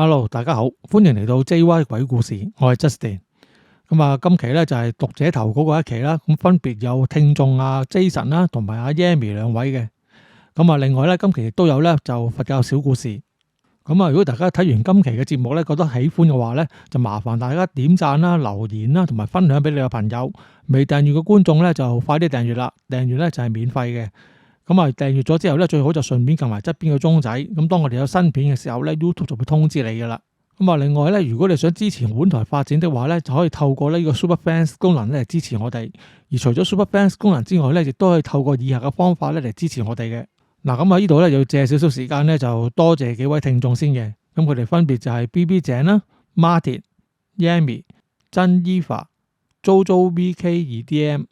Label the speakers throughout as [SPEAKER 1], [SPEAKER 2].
[SPEAKER 1] Hello，大家好，歡迎嚟到 JY 鬼故事，我係 Justin。今期咧就係讀者投稿嗰一期啦，咁分別有聽眾Jason 啦，同埋Yami 兩位嘅。另外咧今期亦都有咧就佛教小故事。如果大家睇完今期嘅節目咧，覺得喜歡嘅話咧，就麻煩大家點讚啦、留言啦，同埋分享俾你嘅朋友。未訂閱嘅觀眾咧就快啲訂閱啦，訂閱咧就係免費嘅。訂閱咗之後咧，最好就順便撳埋側邊個鐘仔。咁當我哋有新片嘅時候咧 ，YouTube 就會通知你噶啦。另外咧，如果你想支持本台發展的話咧，就可以透過呢個 Super Fans 功能咧嚟支持我哋。而除咗 Super Fans 功能之外咧，亦都可以透過以下嘅方法咧嚟支持我哋嘅。咁喺呢度咧要借少少時間咧，就多謝幾位聽眾先嘅。咁佢哋分別就係 BB 井啦、Martin、Yami、真 Eva、JoJo VK2DM、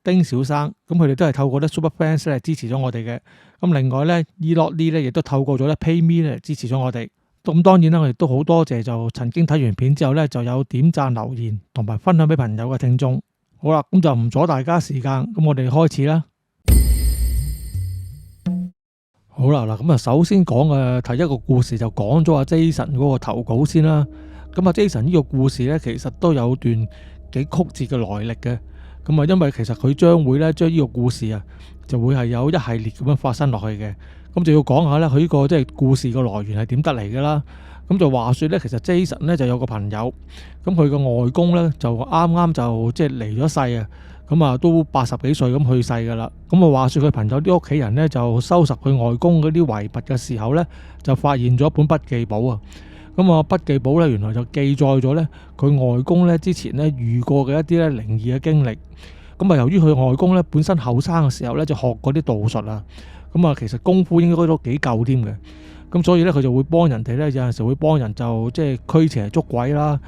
[SPEAKER 1] 丁小生，咁佢哋都係透過咧 Super Fans 咧支持咗我哋嘅。另外咧 Elotly 咧亦都透過咗咧 PayMe 咧支持咗我哋。咁當然啦，我亦都好多謝就曾經睇完片之後咧就有點讚留言同埋分享俾朋友嘅聽眾。好啦，咁就唔阻大家時間，咁我哋開始啦。好啦，咁首先講嘅第一個故事就講咗Jason 嗰個投稿先啦。Jason 呢個故事咧其實都有段幾曲折嘅來歷嘅。因為其實佢將會咧將呢個故事就會係有一系列咁樣發生落去嘅。就要講下咧佢呢個即係故事嘅來源係點得嚟噶啦。就話說咧，其實 Jason 咧就有個朋友，佢個外公咧就啱啱就即係離咗世啊。都80幾歲咁去世噶啦。話說佢朋友啲屋企人咧就收拾佢外公嗰啲遺物嘅時候咧，就發現咗一本筆記簿啊。筆記簿咧原來就記載咗咧佢外公咧之前咧遇過嘅一啲咧靈異嘅經歷。由於佢外公咧本身後生嘅時候咧就學過啲道術啊。其實功夫應該都幾夠添嘅。所以咧佢就會幫人哋咧，有陣時會幫人就即係驅邪捉鬼啦。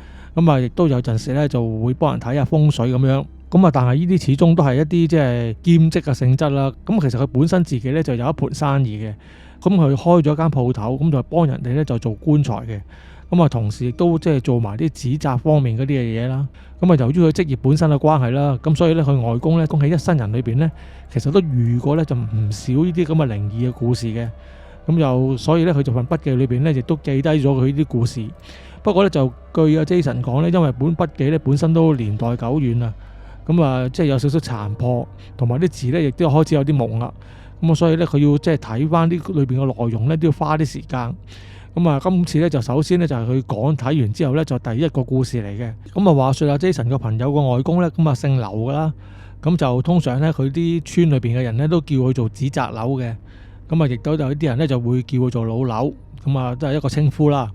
[SPEAKER 1] 亦都有陣時咧就會幫人睇下風水咁樣。但係呢啲始終都係一啲即係兼職嘅性質啦。其實佢本身自己咧就有一盤生意嘅。佢開咗間鋪頭，就幫人哋咧就做棺材嘅。同時亦都即係做埋啲紙紮方面嗰啲嘅嘢啦。由於佢職業本身嘅關係啦，所以咧佢外公咧恭喜一生人裏邊咧，其實都遇過咧就唔少呢啲咁嘅靈異嘅故事嘅。所以咧佢就份筆記裏邊咧亦都記低咗佢呢啲故事。不過咧就據Jason 講咧，因為本筆記咧本身都年代久遠啦。即係有少少殘破，同埋啲字咧亦都開始有啲蒙啦。所以咧佢要即係睇翻啲裏邊嘅內容咧，都要花啲時間。今次咧就首先咧就係佢講睇完之後咧就第一個故事嚟嘅。話說Jason 個朋友個外公咧姓劉噶啦。就通常咧佢啲村裏邊嘅人咧都叫佢做紙紮劉嘅。亦都有啲人咧就會叫佢做老劉。都係一個稱呼啦。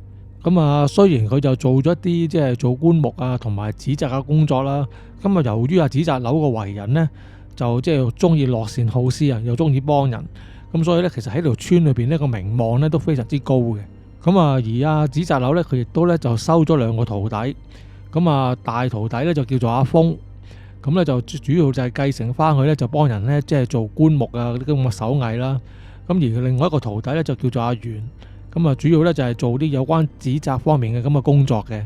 [SPEAKER 1] 雖然佢就做咗一啲即係做棺木同埋紙紮嘅工作啦。由於紙紮劉個為人咧就即係中意樂善好施又中意幫人。所以咧其實喺條村裏邊呢個名望咧都非常之高嘅。而紙紮劉咧佢亦都咧就收咗2個徒弟。大徒弟咧就叫做阿峰。就主要就係繼承翻佢咧就幫人咧即係做棺木嗰啲咁嘅手藝啦。而另外一個徒弟咧就叫做阿元。主要咧就係做啲有關紙紮方面嘅咁嘅工作嘅。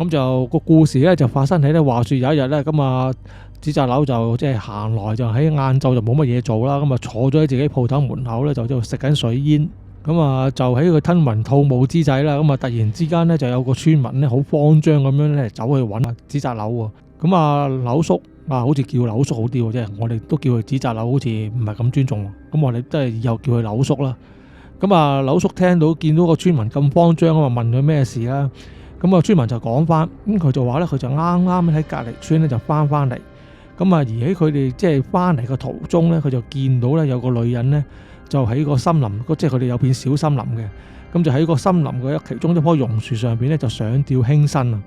[SPEAKER 1] 就個故事咧就發生喺咧話說有一日咧紙紮劉就即係行來就喺晏晝就冇乜嘢做啦。坐咗喺自己鋪頭門口咧就喺度食緊水煙。就喺佢吞雲吐霧之際啦。突然之間咧就有個村民咧好慌張咁樣咧走去揾紙紮劉喎。劉叔好似叫劉叔好啲喎，即係我哋都叫佢紙紮劉好似唔係咁尊重。我哋都係以後叫佢劉叔啦。劉叔見到個村民咁慌張問佢咩事啦。村民就講翻，佢就話咧佢就啱啱喺隔離村咧就翻嚟。而喺佢哋即係翻嚟嘅途中咧，佢就見到咧有個女人咧就喺個森林，即係佢哋有片小森林嘅。就喺個森林嘅其中一棵榕樹上邊咧就上吊輕生啊。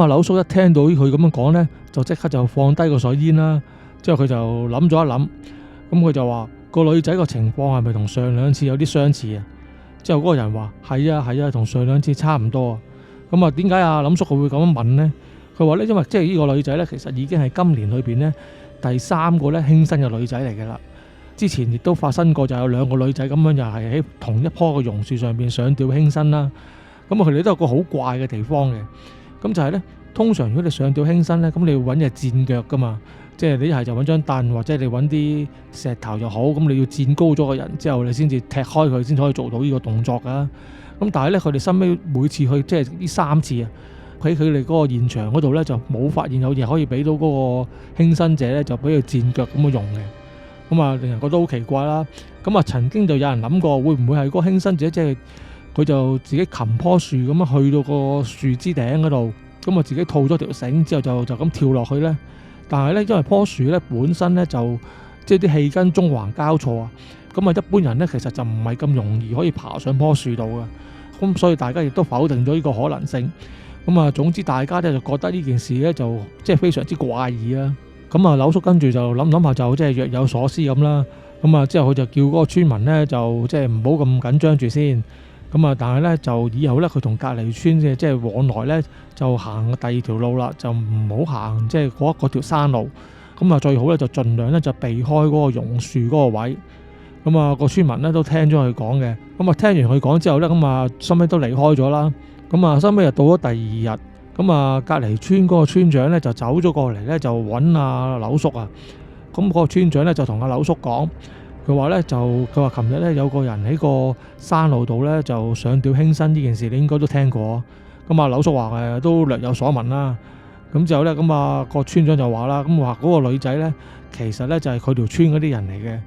[SPEAKER 1] 劉叔一聽到佢咁樣講咧，就即刻就放低個水煙啦。之後佢就諗咗一諗，佢就話個女仔個情況係咪同上兩次有啲相似啊？之後嗰個人話係啊，同上兩次差唔多啊。點解林叔佢會咁樣問呢？佢話咧，因為即係呢個女仔咧，其實已經係今年裏邊咧第3個咧輕生嘅女仔嚟嘅啦。之前亦都發生過，就有2個女仔咁樣又係喺同一棵嘅榕樹上邊上吊輕生啦。佢哋都有個好怪嘅地方嘅。就係咧，通常如果你上吊輕生咧，咁你要揾隻墊腳噶嘛。即係你一係就揾張凳，或者你揾啲石頭又好，咁你要墊高咗個人之後，你先至踢開佢，先可以做到呢個動作噶。咁但係咧佢哋收尾每次去即係呢3次啊，喺佢哋嗰個現場嗰度咧就冇發現有嘢可以俾到嗰個輕生者咧就俾佢墊腳咁樣用嘅。咁啊，令人覺得好奇怪啦。咁啊，曾經就有人諗過，會唔會係嗰個輕生者即係佢就自己擒棵樹咁樣去到個樹枝頂嗰度，咁啊自己套咗條繩之後就咁跳落去咧？但係咧，因為棵樹咧本身咧就即係啲氣根縱橫交錯啊，咁啊一般人咧其實就唔係咁容易可以爬上棵樹度嘅。咁所以大家亦都否定咗呢個可能性。咁啊，總之大家咧就覺得呢件事咧就即係非常之怪異啦。咁啊，柳叔跟住就諗下就即係若有所思咁啦。咁啊，之後佢就叫嗰個村民咧就即係唔好咁緊張住先。咁啊，但係咧就以後咧佢同隔離村嘅即係往來咧就行第2條路啦，就唔好行即係嗰條山路。咁啊，最好咧就盡量咧就避開嗰個榕樹嗰個位。咁啊，個村民咧都聽咗佢講嘅。咁啊，聽完佢講之後咧，咁啊收尾都離開咗啦。咁啊，收尾又到咗第2日。咁啊，隔離村嗰個村長咧就走咗過嚟咧，就揾阿柳叔啊。咁嗰個村長咧就同阿柳叔講，佢話琴日咧有個人喺個山路度咧就上吊輕生呢件事，你應該都聽過。咁啊，柳叔話都略有所聞啦。咁之後咧，咁啊個村長就話啦，咁話嗰個女仔咧其實咧就係佢條村嗰啲人嚟嘅。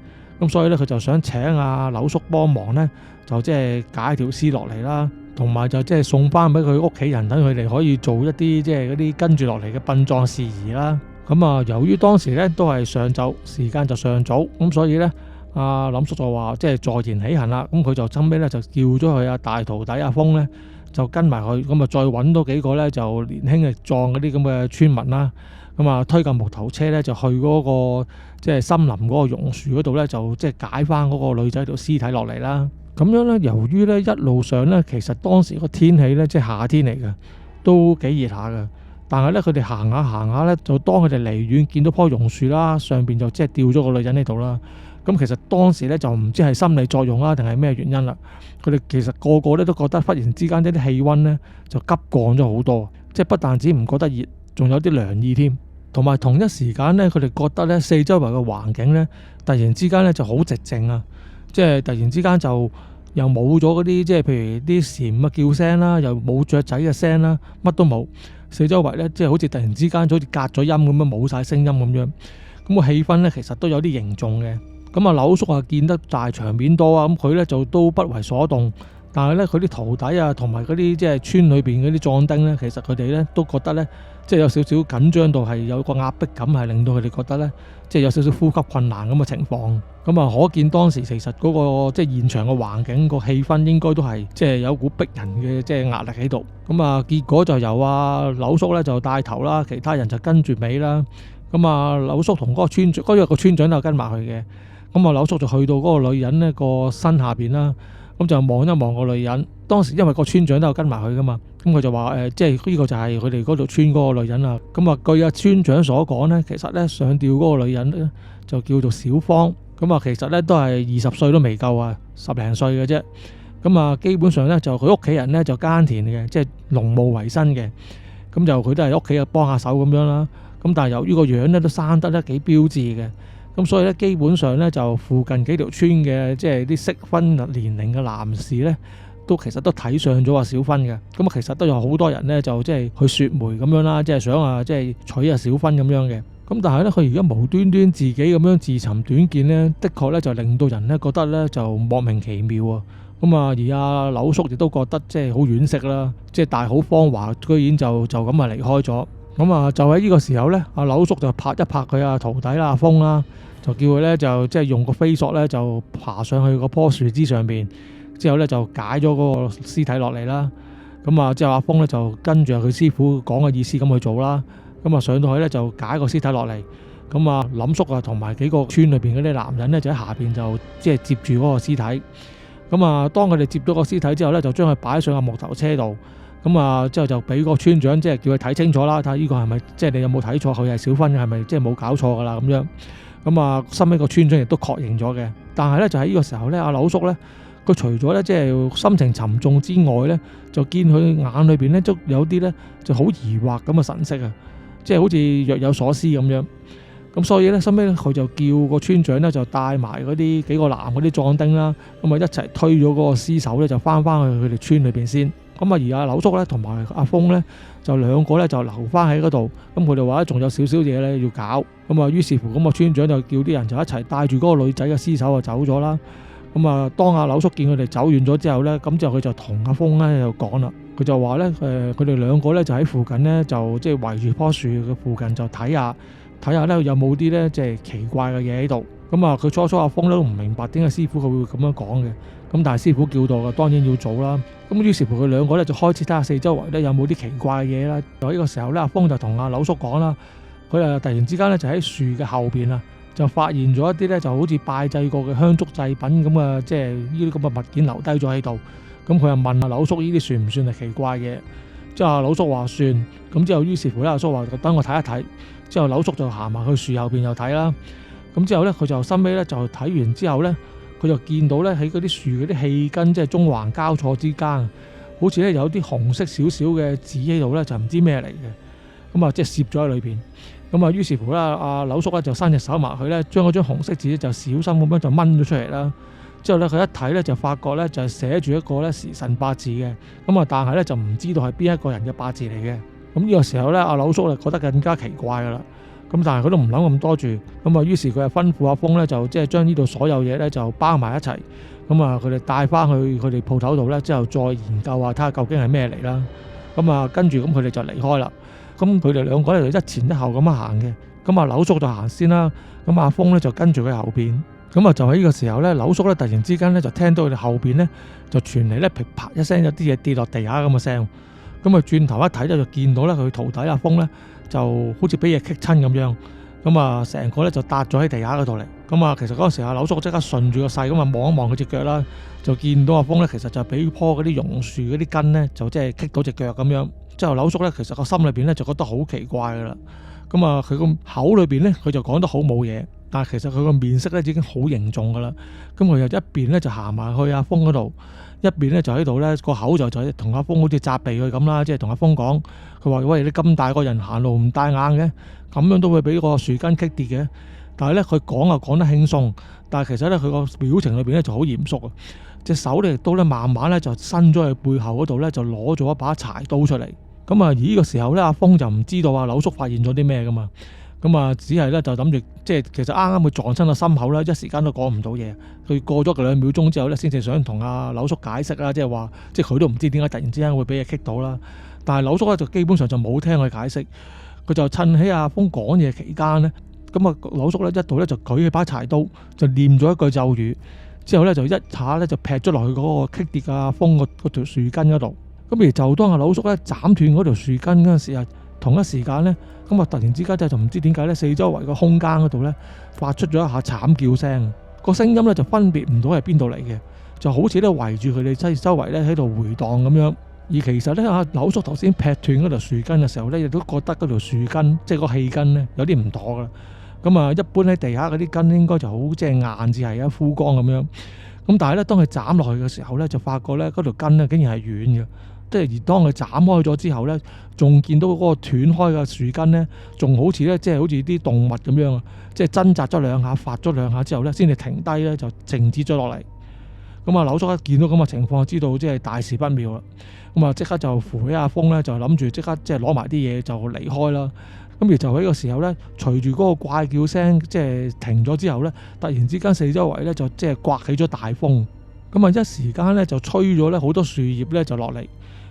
[SPEAKER 1] 咁所以咧佢就想請阿柳叔幫忙咧，就即係解條屍落嚟啦。同埋就即係送翻俾佢屋企人，等佢哋可以做一啲即係嗰啲跟住落嚟嘅殯葬事宜啦。咁啊，由於當時咧都係上晝，時間就尚早，咁所以咧阿林叔就話即係坐言起行啦。咁佢就後尾咧就叫咗佢阿大徒弟阿峰咧就跟埋佢，咁啊再揾多幾個咧就年輕嘅壯嗰啲咁嘅村民啦。咁啊推架木頭車咧就去嗰個即係森林嗰個榕樹嗰度咧，就即係解翻嗰個女仔條屍體落嚟啦。咁樣咧，由於咧一路上咧，其實當時個天氣咧即係夏天嚟嘅，都幾熱下嘅。但係咧，佢哋行下咧，就當佢哋離遠見到棵榕樹啦，上邊就即係吊咗個女人喺度啦。咁其實當時咧就唔知係心理作用啦，定係咩原因啦？佢哋其實個個咧都覺得忽然之間呢啲氣温咧就急降咗好多，即係不但止唔覺得熱，仲有啲涼意添。同埋同一時間咧，佢哋覺得咧四周圍嘅環境咧突然之間咧就好寂靜啊！即係突然之間就又冇咗嗰啲即係譬如啲蟬嘅叫聲啦，又冇雀仔嘅聲啦，乜都冇。四周圍咧即係好似突然之間好似隔咗音咁樣，冇晒聲音咁樣。咁個氣氛咧其實都有啲凝重嘅。咁啊，柳叔啊見得大場面多啊，咁佢咧就都不為所動。但係咧佢啲徒弟啊同埋嗰啲即係村裏邊嗰啲壯丁咧，其實佢哋咧都覺得咧即係有少少緊張到係有個壓迫感，係令到佢哋覺得咧即係有少少呼吸困難咁嘅情況。咁啊，可見當時其實嗰個即係現場嘅環境個氣氛應該都係即係有股逼人嘅即係壓力喺度。咁啊，結果就由阿柳叔咧就帶頭啦，其他人就跟住尾啦。咁啊，柳叔同嗰個村長，嗰日個村長都跟埋去嘅。咁啊，柳叔就去到嗰個女人呢個身下邊啦，咁就望一望個女人。當時因為個村長都有跟埋去噶嘛，咁佢就話即係呢個就係佢哋嗰度村嗰個女人啦。咁啊，據阿村長所講呢，其實呢上吊嗰個女人呢就叫做小芳。咁啊，其實咧都係20歲都未夠啊，10零歲嘅啫。咁啊，基本上咧就佢屋企人咧就耕田嘅，即係農務為生嘅。咁就佢都係屋企啊幫下手咁樣啦。咁但係由於個樣咧都生得咧幾標緻嘅，咁所以咧基本上咧就附近幾條村嘅即係啲適婚年齡嘅男士咧，都其實都睇上咗阿小芬嘅。咁啊，其實都有好多人咧就即係去説媒咁樣啦，即係想啊即係娶阿小芬咁樣嘅。咁但係咧，佢而家無端端自己咁樣自尋短見咧，的確咧就令到人咧覺得咧就莫名其妙啊！咁啊，而阿柳叔亦都覺得即係好惋惜啦，即係大好芳華，居然就咁啊離開咗。咁啊，就喺呢個時候咧，阿柳叔就拍一拍佢阿徒弟啦，阿峰啦，就叫佢咧就即係用個飛索咧就爬上去個棵樹枝上邊，之後咧就解咗嗰個屍體落嚟啦。咁啊，之後阿峰咧就跟住佢師傅講嘅意思咁去做啦。咁啊，上到去咧就解個屍體落嚟。咁啊，林叔啊同埋幾個村裏邊嗰啲男人咧就喺下邊就即係接住嗰個屍體。咁啊，當佢哋接咗個屍體之後咧，就將佢擺上個木頭車度。咁啊，之後就俾個村長即係叫佢睇清楚啦，睇下呢個係咪即係你有冇睇錯，佢係小芬係咪即係冇搞錯噶啦咁樣。咁啊，後尾個村長亦都確認咗嘅。但係咧就喺呢個時候咧，阿柳叔咧佢除咗咧即係心情沉重之外咧，就見佢眼裏邊咧都有啲咧就好疑惑咁嘅神色啊！即係好似若有所思咁樣。咁所以咧，收尾咧佢就叫個村長咧就帶埋嗰啲幾個男嗰啲壯丁啦，咁啊一齊推咗嗰個屍首咧就翻去佢哋村裏邊先。咁啊而阿柳叔咧同埋阿峰咧就兩個咧就留翻喺嗰度。咁佢哋話仲有少少嘢咧要搞。咁啊於是乎咁個村長就叫啲人就一齊帶住嗰個女仔嘅屍首就走咗啦。咁啊當阿柳叔見佢哋走遠咗之後咧，咁之後佢就同阿峰咧就講啦，佢就話咧佢哋兩個咧就喺附近咧就即係圍住棵樹嘅附近就睇下咧有冇啲咧即係奇怪嘅嘢喺度。咁啊佢初阿峰都唔明白點解師傅佢會咁樣講嘅。咁但係師傅叫到嘅，當然要做啦。咁於是乎佢兩個咧就開始睇下四周圍咧有冇啲奇怪嘅嘢啦。就呢個時候咧，阿峰就同阿柳叔講啦，佢啊突然之間咧就喺樹嘅後邊啊，就發現咗一啲咧就好似拜祭過嘅香燭祭品咁啊，即係呢啲咁嘅物件留低咗喺度。咁佢就問阿柳叔呢啲算唔算係奇怪嘅？之後阿柳叔話算。咁之後於是乎咧，阿叔話等我睇一睇。之後柳叔就行埋去樹後邊又睇啦。咁之後咧佢就收尾咧就睇完之後咧，佢就見到咧喺嗰啲樹嗰啲氣根即係中環交錯之間，好似咧有啲紅色少少嘅紙喺度咧，就唔知咩嚟嘅。咁啊即係攝咗喺裏邊。咁啊於是乎咧，阿柳叔咧就伸隻手埋去咧，將嗰張紅色紙就小心咁樣就掹咗出嚟啦。之後咧佢一睇咧就發覺咧就係寫住一個咧時辰八字嘅。咁啊但係咧就唔知道係邊一個人嘅八字嚟嘅。咁呢個時候咧，阿柳叔就覺得更加奇怪噶啦。咁但係佢都唔諗咁多住。咁啊於是佢就吩咐阿峰咧就即係將呢度所有嘢咧就包埋一齊。咁啊佢哋帶翻去佢哋鋪頭度咧，之後再研究下睇下究竟係咩嚟啦。咁啊跟住咁佢哋就離開啦。咁佢哋兩個咧就一前一後咁樣行嘅。咁啊柳叔就行先啦。咁阿峰咧就跟住佢後邊。咁啊就喺呢個時候咧，柳叔咧突然之間咧就聽到佢哋後邊咧就傳嚟咧噼啪一聲有啲嘢跌落地下咁嘅聲。咁啊轉頭一睇咧就見到咧佢徒弟阿峰咧就好似俾嘢棘親咁樣。咁啊成個咧就搭咗喺地下嗰度嚟。咁啊其實嗰陣時阿柳叔即刻順住個勢咁啊望一望佢隻腳啦，就見到阿峰咧其實就俾棵嗰啲榕樹嗰啲根咧就即係棘到隻腳咁樣。之後柳叔咧其實個心裏邊咧就覺得好奇怪噶啦。咁啊佢個口裏邊咧佢就講得好冇嘢，但係其實佢個面色咧已經好凝重噶啦。咁佢又一邊咧就行埋去阿峰嗰度，一邊咧就喺度咧個口就同阿峰好似責備佢咁啦，即係同阿峰講，佢話喂，你咁大個人行路唔帶眼嘅，咁樣都會俾個樹根棘跌嘅。但係咧佢講啊講得輕鬆，但係其實咧佢個表情裏邊咧就好嚴肅啊。隻手咧亦都咧慢慢咧就伸咗去背後嗰度咧就攞咗一把柴刀出嚟。咁啊而呢個時候咧阿峰就唔知道啊柳叔發現咗啲咩噶嘛。咁啊只係咧就諗住即係其實啱啱佢撞親個心口啦，一時間都講唔到嘢。佢過咗2秒鐘之後咧，先至想同阿柳叔解釋啦，即係話即係佢都唔知點解突然之間會俾嘢棘到啦。但係柳叔咧就基本上就冇聽佢解釋，佢就趁喺阿峰講嘢期間咧，咁啊柳叔咧一度咧就舉起把柴刀就念咗一句咒語，之後咧就一下咧就劈咗落去嗰個棘跌阿峰嗰條樹根嗰度。咁而就當阿柳叔咧斬斷嗰條樹根嗰陣時啊，同一時間咧，咁啊突然之間就唔知點解咧，四周圍個空間嗰度咧發出咗一下慘叫聲，個聲音咧就分別唔到係邊度嚟嘅，就好似咧圍住佢哋周圍咧喺度回蕩咁樣。而其實咧阿柳叔頭先劈斷嗰條樹根嘅時候咧，亦都覺得嗰條樹根即係個氣根咧有啲唔妥噶啦。咁啊一般喺地下嗰啲根應該就好即係硬至係枯乾咁樣。咁但係咧當佢斬落去嘅時候咧，就發覺咧嗰條根咧竟然係軟嘅。即係而當佢斬開咗之後咧，仲見到嗰個斷開嘅樹根咧，仲好似咧即係好似啲動物咁樣啊！即係掙扎咗兩下，發咗兩下之後咧，先至停低咧，就靜止咗落嚟。咁啊，柳叔一見到咁嘅情況，知道即係大事不妙啦。咁啊，即刻就扶起阿峰咧，就諗住即刻即係攞埋啲嘢就離開啦。咁而就喺呢個時候咧，隨住嗰個怪叫聲即係停咗之後咧，突然之間四周圍咧就即係颳起咗大風。咁啊，一時間咧就吹咗咧好多樹葉咧就落嚟。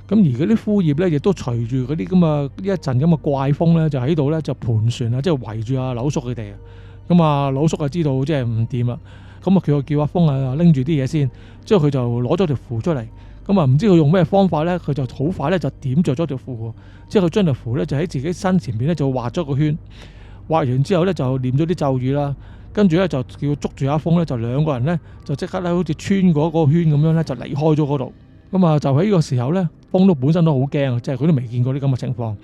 [SPEAKER 1] 咁而嗰啲枯葉咧，亦都隨住嗰啲咁啊一陣咁嘅怪風咧，就喺度咧就盤旋啊，即係圍住阿柳叔佢哋啊。咁啊，柳叔就知道即係唔掂啦。咁啊，佢就叫阿峰啊拎住啲嘢先，之後佢就攞咗條符出嚟。咁啊，唔知佢用咩方法咧，佢就好快咧就點着咗條符。之後佢將條符咧就喺自己身前面咧就畫咗個圈，畫完之後咧就念咗啲咒語啦。跟住咧就叫捉住阿峰咧，就兩個人咧就即刻咧好似穿過嗰個圈咁樣咧就離開咗嗰度。咁啊，就喺呢個時候咧，峰都本身都好驚，即係佢都未見過啲咁嘅情況。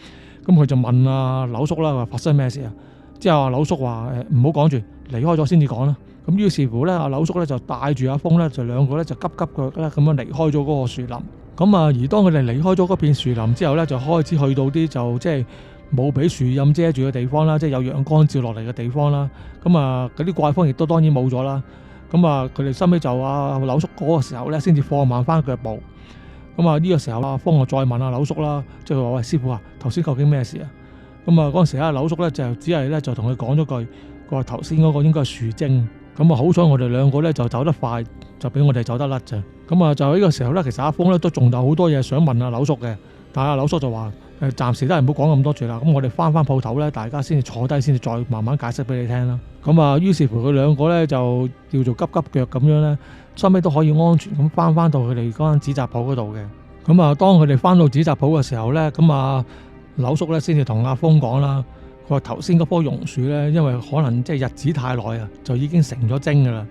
[SPEAKER 1] 咁佢就問阿柳叔啦，話發生咩事啊？之後阿柳叔話唔好講住，離開咗先至講啦。咁於是乎咧，阿柳叔咧就帶住阿峰咧，就兩個咧就急急腳咧咁樣離開咗嗰個樹林。咁啊，而當佢哋離開咗嗰片樹林之後咧，就開始去到啲就即係冇俾樹蔭遮住嘅地方啦，即係有陽光照落嚟嘅地方啦。咁啊，嗰啲怪風亦都當然冇咗啦。咁啊，佢哋收尾就柳叔嗰個時候咧，先至放慢翻腳步。咁啊，呢個時候阿風就再問柳叔啦，即係話喂，師傅啊，頭先究竟咩事啊？咁啊，嗰陣時柳叔咧就只係咧就同佢講咗句，佢話頭先嗰個應該係樹精。咁啊，好彩我哋兩個咧就走得快，就俾我哋走得甩啫。咁啊，就喺呢個時候咧，其實阿風咧都仲有好多嘢想問柳叔嘅，但係柳叔就話暫時都係唔好講咁多住啦。咁我哋翻鋪頭咧，大家先至坐低，先至再慢慢解釋俾你聽啦。咁啊，於是乎佢兩個咧就叫做急急腳咁樣咧，收尾都可以安全咁翻到佢哋嗰間紙紮鋪嗰度嘅。咁啊，當佢哋翻到紙紮鋪嘅時候咧，咁啊柳叔咧先至同阿風講啦。佢話頭先嗰棵榕樹咧，因為可能即係日子太耐啊，就已經成咗精噶啦。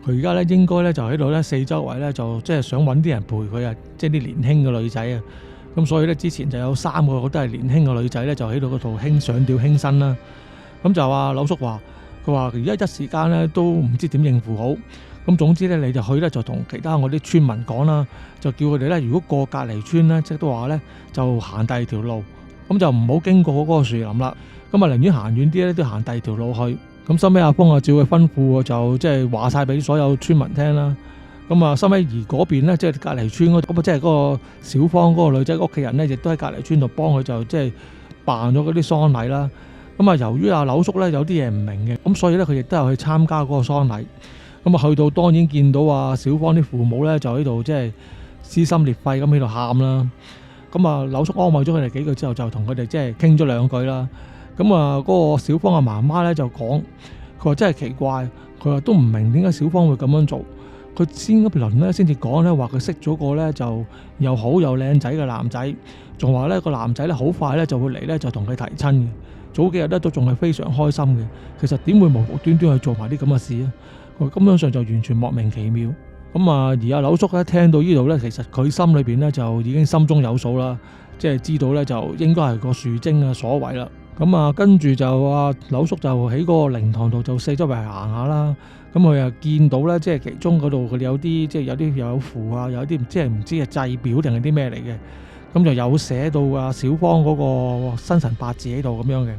[SPEAKER 1] 佢而家咧應該咧就喺度咧四周圍咧就即係想揾啲人陪佢啊，即係啲年輕嘅女仔啊。咁所以咧之前就有3個都係年輕嘅女仔咧，就喺度嗰度上吊輕生啦。咁就話柳叔話，佢話而家一時間咧都唔知點應付好。咁總之咧你就去咧就同其他我啲村民講啦，就叫佢哋咧如果過隔離村咧，即係都話咧就行第二條路，咁就唔好經過嗰個樹林啦。咁啊，寧願行遠啲咧，都行第二條路去。咁收尾阿風啊，照佢吩咐，就即係話晒俾所有村民聽啦。咁啊，收尾而嗰邊咧，即係隔離村嗰度，咁啊，即係嗰個小芳嗰個女仔屋企人咧，亦都喺隔離村度幫佢就即係辦咗嗰啲喪禮啦。咁啊，由於阿柳叔咧有啲嘢唔明嘅，咁所以咧佢亦都有去參加嗰個喪禮。咁啊，去到當然見到啊小芳啲父母咧，就喺度即係撕心裂肺咁喺度喊啦。咁啊，柳叔安慰咗佢哋幾句之後，就同佢哋即係傾咗2句啦。咁啊，嗰個小芳嘅媽媽咧就講，佢話真係奇怪，佢話都唔明點解小芳會咁樣做。佢先一輪咧先至講咧話佢識咗個咧就又好又靚仔嘅男仔，仲話咧個男仔咧好快咧就會嚟咧就同佢提親嘅。早幾日咧都仲係非常開心嘅。其實點會無端端去做埋啲咁嘅事啊？佢根本上就完全莫名其妙。咁啊，而阿柳叔咧聽到呢度咧，其實佢心裏邊咧就已經心中有數啦，即係知道咧就應該係個樹精嘅所為啦。咁啊，跟住就柳叔就喺嗰個靈堂度就四周圍行下啦。咁佢又見到咧，即係其中嗰度佢哋有啲即係有啲有符啊，有啲即係唔知係祭表定係啲咩嚟嘅。咁就有寫到小芳嗰個生辰八字喺度咁樣嘅，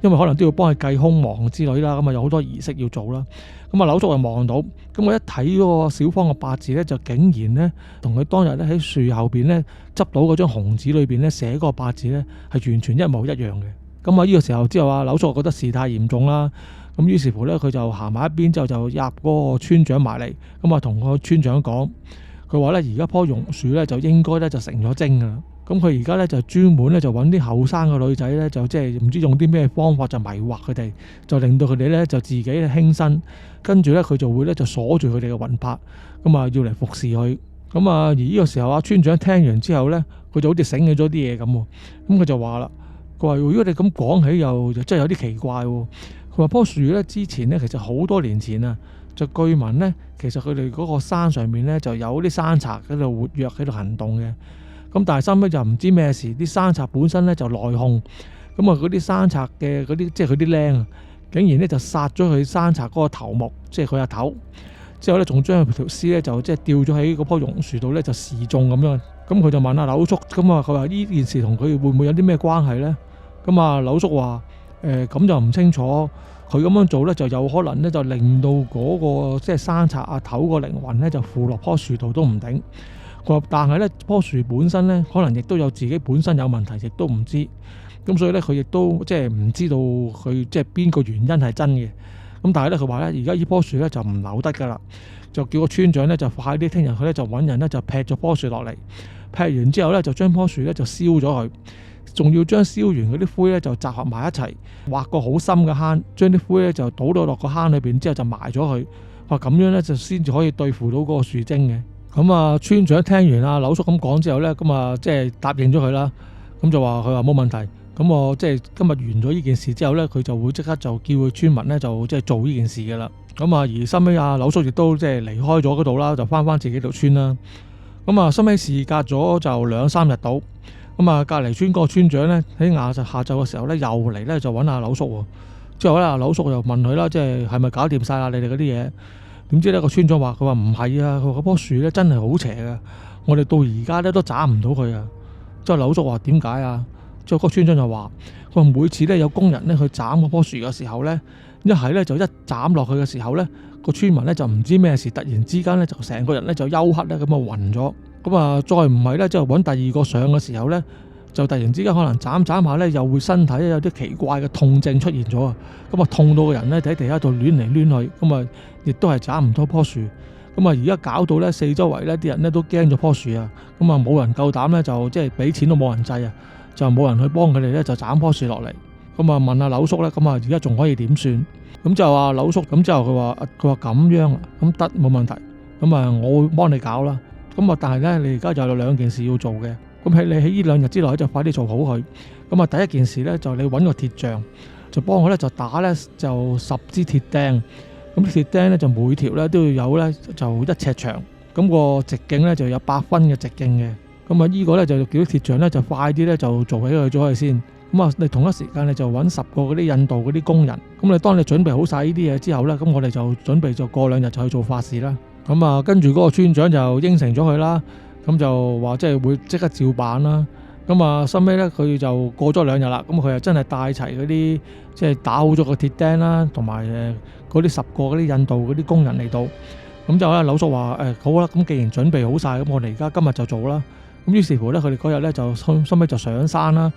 [SPEAKER 1] 因為可能都要幫佢計凶亡之類啦。咁啊有好多儀式要做啦。咁啊柳叔就望到，咁我一睇嗰個小芳嘅八字咧，就竟然咧同佢當日咧喺樹後邊咧執到嗰張紅紙裏邊咧寫嗰個八字咧係完全一模一樣嘅。咁啊呢個時候之後柳叔覺得事態嚴重啦。咁於是乎咧，佢就行埋一邊之後就入嗰個村長埋嚟，咁啊同個村長講，佢話咧而家棵榕樹咧就應該咧就成咗精噶啦。咁佢而家咧就專門咧就揾啲後生嘅女仔咧，就即係唔知用啲咩方法就迷惑佢哋，就令到佢哋咧就自己輕生，跟住咧佢就會咧就鎖住佢哋嘅魂魄，咁啊要嚟服侍佢。咁啊而呢個時候村長聽完之後咧，佢就好似醒起咗啲嘢咁，咁佢就話啦，佢話如果你咁講起又真係有啲奇怪喎。佢話棵樹咧之前咧其實好多年前啊，就據聞咧其實佢哋嗰個山上面咧就有啲山賊喺度活躍喺度行動嘅。咁但係收尾就唔知咩事，啲山賊本身咧就內訌，咁啊嗰啲山賊嘅嗰啲即係佢啲僆啊，竟然咧就殺咗佢山賊嗰個頭目，即係佢阿頭，之後咧仲將佢條屍咧就即係吊咗喺嗰棵榕樹度咧就示眾咁樣。咁佢就問阿柳叔，咁啊佢話呢件事同佢會唔會有啲咩關係咧？咁啊柳叔話咁就唔清楚。佢咁樣做咧，就有可能咧，就令到嗰個即係山賊阿頭個靈魂咧，就附落棵樹度都唔定。佢話，但係咧，棵樹本身咧，可能亦都有自己本身有問題，亦都唔知。咁所以咧，佢亦都即係唔知道佢即係邊個原因係真嘅。咁但係咧，佢話咧，而家呢棵樹咧就唔留得噶啦，就叫個村長咧就快啲，聽日佢咧就揾人咧就劈咗棵樹落嚟，劈完之後咧就將棵樹咧就燒咗佢。仲要將燒完嗰啲灰咧就集合埋一齊，挖個好深嘅坑，將啲灰咧就倒到落個坑裏邊，之後就埋咗佢。話咁樣咧就先至可以對付到嗰個樹精嘅。咁啊，村長聽完阿柳叔咁講之後咧，咁啊即係答應咗佢啦。咁就話佢話冇問題。咁我即係今日完咗呢件事之後咧，佢就會即刻就叫佢村民咧就即係做呢件事噶啦。咁啊，而收尾阿柳叔亦都即係離開咗嗰度啦，就翻自己條村啦。咁啊，收尾事隔咗就2-3日到。咁啊，隔離村嗰個村長咧喺下晝嘅時候咧，又嚟咧就揾阿柳叔喎。之後咧，阿柳叔又問佢啦，即係咪搞掂晒啦？你哋嗰啲嘢？點知咧個村長話：佢話唔係啊，佢話嗰棵樹咧真係好邪嘅，我哋到而家咧都斬唔到佢啊。之後柳叔話：點解啊？之後嗰個村長就話：佢話每次咧有工人咧去斬嗰棵樹嘅時候咧，一係咧就一斬落去嘅時候咧，個村民咧就唔知咩事，突然之間咧就成個人咧就休克咧咁啊暈咗。咁啊再唔係咧，即係揾第二個上嘅時候咧，就突然之間可能斬下咧，又會身體有啲奇怪嘅痛症出現咗啊！咁啊痛到個人咧喺地下度亂嚟亂去，咁啊亦都係斬唔到棵樹。咁啊而家搞到咧四周圍咧啲人咧都驚咗棵樹啊！咁啊冇人夠膽咧就即係俾錢都冇人制啊！就冇人去幫佢哋咧就斬棵樹落嚟。咁啊問阿柳叔咧，咁啊而家仲可以點算？咁就話柳叔，咁之後佢話咁樣啊，咁得冇問題。咁啊我會幫你搞啦。咁啊但係咧你而家就有兩件事要做嘅。咁你喺呢2日之內就快啲做好佢。咁啊第一件事咧就你揾個鐵匠，就幫我咧就打咧就10支鐵釘。咁鐵釘咧就每條咧都要有咧就1尺長。咁個直徑咧就有8分嘅直徑嘅。咁啊呢個咧就叫鐵匠咧就快啲咧就做起佢咗佢先。咁啊你同一時間你就揾10個嗰啲印度嗰啲工人。咁你當你準備好晒呢啲嘢之後咧，咁我哋就準備就過2日就去做法事啦。咁啊跟住嗰個村長就應承咗佢啦。咁就話即係會即刻照辦啦。咁啊收尾咧佢就過咗2日啦。咁佢又真係帶齊嗰啲即係打好咗個鐵釘啦，同埋嗰啲10個嗰啲印度嗰啲工人嚟到。咁就咧柳叔話好啦，咁既然準備好晒，咁我哋而家今日就做啦。咁於是乎咧佢哋嗰日咧就收尾就上山啦。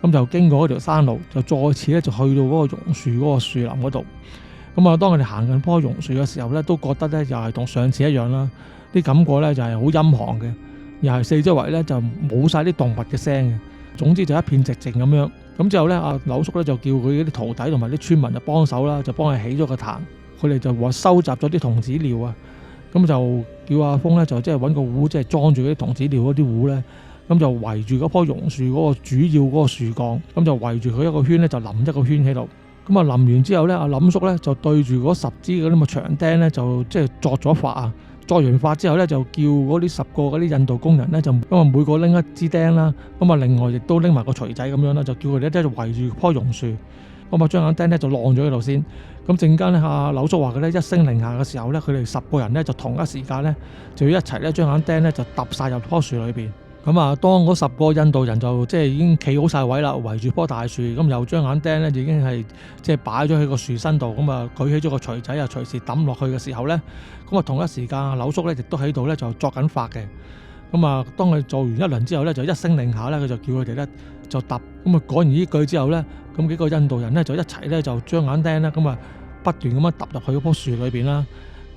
[SPEAKER 1] 咁就經過嗰條山路，就再次咧就去到嗰個榕樹嗰個樹林嗰度。咁啊當佢哋行近棵榕樹嘅時候咧，都覺得咧又係同上次一樣啦，啲感覺咧就係好陰寒嘅。又係四周圍咧就冇晒啲動物嘅聲嘅，總之就一片寂靜咁樣。咁之後咧，阿柳叔咧就叫佢啲徒弟同埋啲村民就幫手啦，就幫佢起咗個壇。佢哋就話收集咗啲童子尿啊，咁就叫阿峰咧就即係揾個壺，即係裝住嗰啲童子尿嗰啲壺咧，咁就圍住嗰棵榕樹嗰個主要嗰個樹幹，咁就圍住佢一個圈咧，就淋一個圈喺度。咁啊淋完之後咧，阿林叔咧就對住嗰10支嗰啲咁嘅長釘咧，就即係作咗法啊。作完法之後咧，就叫嗰啲10個嗰啲印度工人咧，就因為每個拎一支釘啦，咁啊另外亦都拎埋個錘仔咁樣啦，就叫佢哋咧就圍住棵榕樹，咁啊將眼釘咧就晾咗喺度先。咁陣間咧，阿柳叔話佢咧一聲令下嘅時候咧，佢哋10個人咧就同一時間咧就要一齊咧將眼釘咧就揼晒入棵樹裏邊。咁啊，當嗰10個印度人就即係已經企好晒位啦，圍住棵大樹，咁又將眼釘咧已經係即係擺咗喺個樹身度，咁啊舉起咗個錘仔啊，隨時抌落去嘅時候咧，咁啊同一時間柳叔咧亦都喺度咧就作緊法嘅。咁啊，當佢做完一輪之後咧，就一聲令下咧，佢就叫佢哋咧就揼。咁啊講完呢句之後咧，咁幾個印度人咧就一齊咧就將眼釘咧咁啊不斷咁樣揼入去嗰棵樹裏邊啦。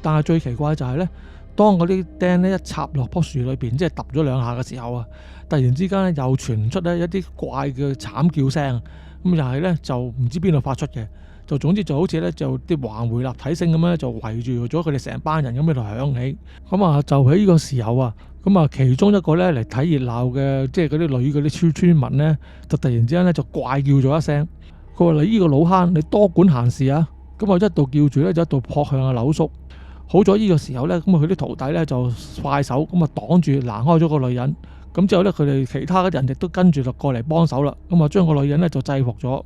[SPEAKER 1] 但係最奇怪就係咧，當嗰啲釘咧一插落棵樹裏邊，即係揼咗2下嘅時候啊，突然之間咧又傳出咧一啲怪嘅慘叫聲，咁又係咧就唔知邊度發出嘅，就總之就好似咧就啲環迴立體聲咁咧就圍住咗佢哋成班人咁喺度響起。咁啊就喺呢個時候啊，咁啊其中一個咧嚟睇熱鬧嘅，即係嗰啲女嗰啲村民咧，就突然之間咧就怪叫咗一聲，佢話：你呢個老坑，你多管閒事啊！咁啊一度叫住咧就一度撲向阿柳叔。好咗呢個時候咧，咁啊佢啲徒弟咧就快手咁啊擋住攔開咗個女人。咁之後咧佢哋其他嘅人亦都跟住就過嚟幫手啦。咁啊將個女人咧就制服咗。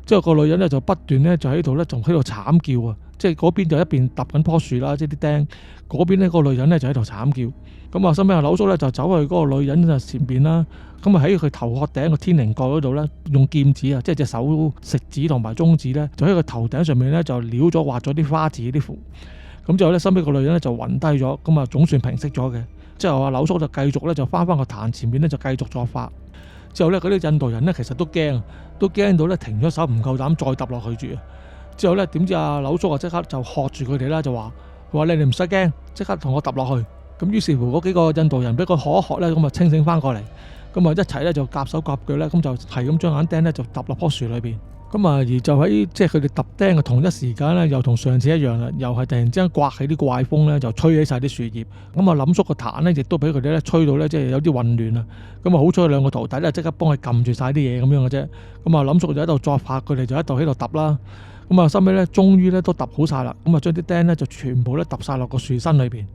[SPEAKER 1] 之後個女人咧就不斷咧就喺度咧仲喺度慘叫啊！即係嗰邊就一邊揼緊棵樹啦，即係啲釘。嗰邊咧個女人咧就喺度慘叫。咁啊，收尾阿柳叔咧就走去嗰個女人嘅前邊啦。咁啊喺佢頭殼頂個天靈蓋嗰度咧，用劍指啊，即係隻手食指同埋中指咧，就喺佢頭頂上面咧就撩咗畫咗啲花字啲符。咁之後咧，收尾個女人咧就暈低咗，咁啊總算平息咗嘅。之後阿柳叔就繼續咧就翻個壇前面咧就繼續作法。之後咧嗰啲印度人咧其實都驚到咧停咗手，唔夠膽再揼落去住。之後咧點知阿柳叔啊即刻就喝住佢哋啦，就話你哋唔使驚，即刻同我揼落去。咁於是乎嗰幾個印度人俾佢喝一喝咧，咁啊清醒翻過嚟，咁啊一齊咧就夾手夾腳咧，咁就係咁將眼釘咧就揼落棵樹裏邊。咁啊，而就喺即係佢哋揼釘嘅同一時間咧，又同上次一樣啦，又係突然之間刮起啲怪風咧，就吹起晒啲樹葉。咁啊，林叔個壇咧，亦都俾佢哋咧吹到咧，即係有啲混亂啊。咁啊，好彩2個徒弟咧，即刻幫佢撳住晒啲嘢咁樣嘅啫。咁啊，林叔就喺度作法，佢哋就喺度揼啦。咁啊，收尾咧，終於咧都揼好晒啦。咁啊，將啲釘咧就全部咧揼晒落個樹身裏邊。